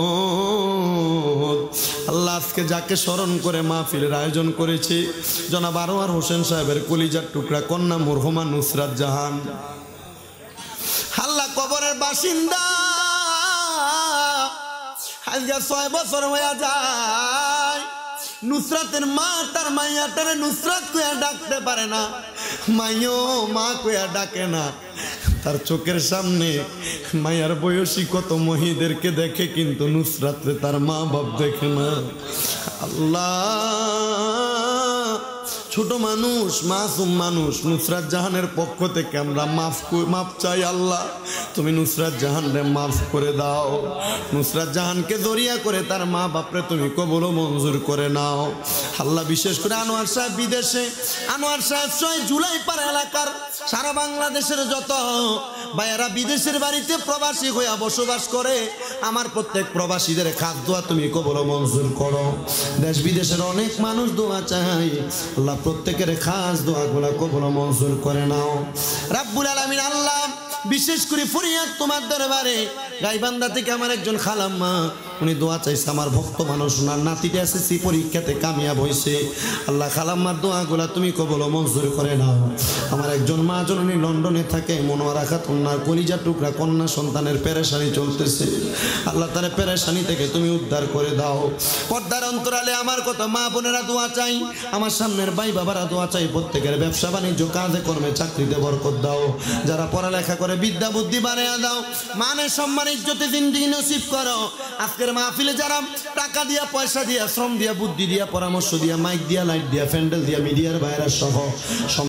আল্লাহ আজকে যাকে স্মরণ করে মাহফিলের আয়োজন করেছে জনাব আনোয়ার হোসেন সাহেবের কলিজার টুকরা কন্যা মরহুমা নুসরাত জাহান আল্লাহ কবরের বাসিন্দা আজকে 6 বছর হয়ে যায় নুসরাতের মা তার মাইয়াটারে নুসরাত কইয়া ডাকতে পারে না মাইও মা কইয়া ডাকে না তার চোখের সামনে মায়ার বয়সী কত মহিদেরকে দেখে কিন্তু নুসরাতে তার মা বাপ দেখে না আল্লাহ ছোট মানুষ মাসুম মানুষ নুসরাত জাহানের পক্ষ থেকে আমরা মাফ চাই আল্লাহ তুমি নুসরাত জাহানরে মাফ করে দাও নুসরাত জাহানকে দরিয়া করে তার মা বাপরে তুমি কবুল ও মঞ্জুর করে নাও আল্লাহ বিশেষ করে আনোয়ার সাহেব বিদেশে আনোয়ার সাহেব 6 জুলাই পাড়া এলাকার সারা বাংলাদেশের যত ভাইয়েরা বিদেশের বাড়িতে প্রবাসী হইয়া বসবাস করে, আমার প্রত্যেক প্রবাসীদের খাস দোয়া তুমি কবুল ও মঞ্জুর করো। দেশ বিদেশের অনেক মানুষ দোয়া চাই, আল্লাহ প্রত্যেকের খাস দোয়াগুলা কবুল ও মঞ্জুর করে নাও রাব্বুল আলামিন। আল্লাহ বিশেষ করে ফরিয়াদ তোমার দরবারে, গাইবান্ধা থেকে আমার একজন খালাম্মা, উনি দোয়া চাইছে, আমার ভক্ত মানুষ, ওনার নাতিটা এসএসসি পরীক্ষাতে কামিয়াব হয়েছে। আল্লাহ খালাম্মার দোয়াগুলা তুমি কবুল ও মঞ্জুর করে নাও। আমার একজন মা জননী লন্ডনে থাকে, মনোয়ারা খাতুন, ওনার কলিজা টুকরা কন্যা সন্তানের পেরেশানি চলতেছে, আল্লাহ তার পেরেশানি থেকে তুমি উদ্ধার করে দাও। পর্দার অন্তরালে আমার কত মা বোনেরা দোয়া চাই, আমার সামনের ভাই বাবারা দোয়া চাই, প্রত্যেকের ব্যবসা বাণিজ্য কাজে কর্মে চাকরিতে বরকত দাও, যারা পড়ালেখা করে বিদ্যা বুদ্ধি বাড়াইয়া দাও, মানের সম্মান ইজ্জতে জিন্দেগি নসিব করো। আজকের মাহফিলে যারা টাকা দিয়া, পয়সা দিয়া, শ্রম দিয়া, বুদ্ধি দিয়া, পরামর্শ দিয়া, মাইক দিয়া, লাইট দিয়া, প্যান্ডেল দিয়া, মিডিয়ার বাইরা সহ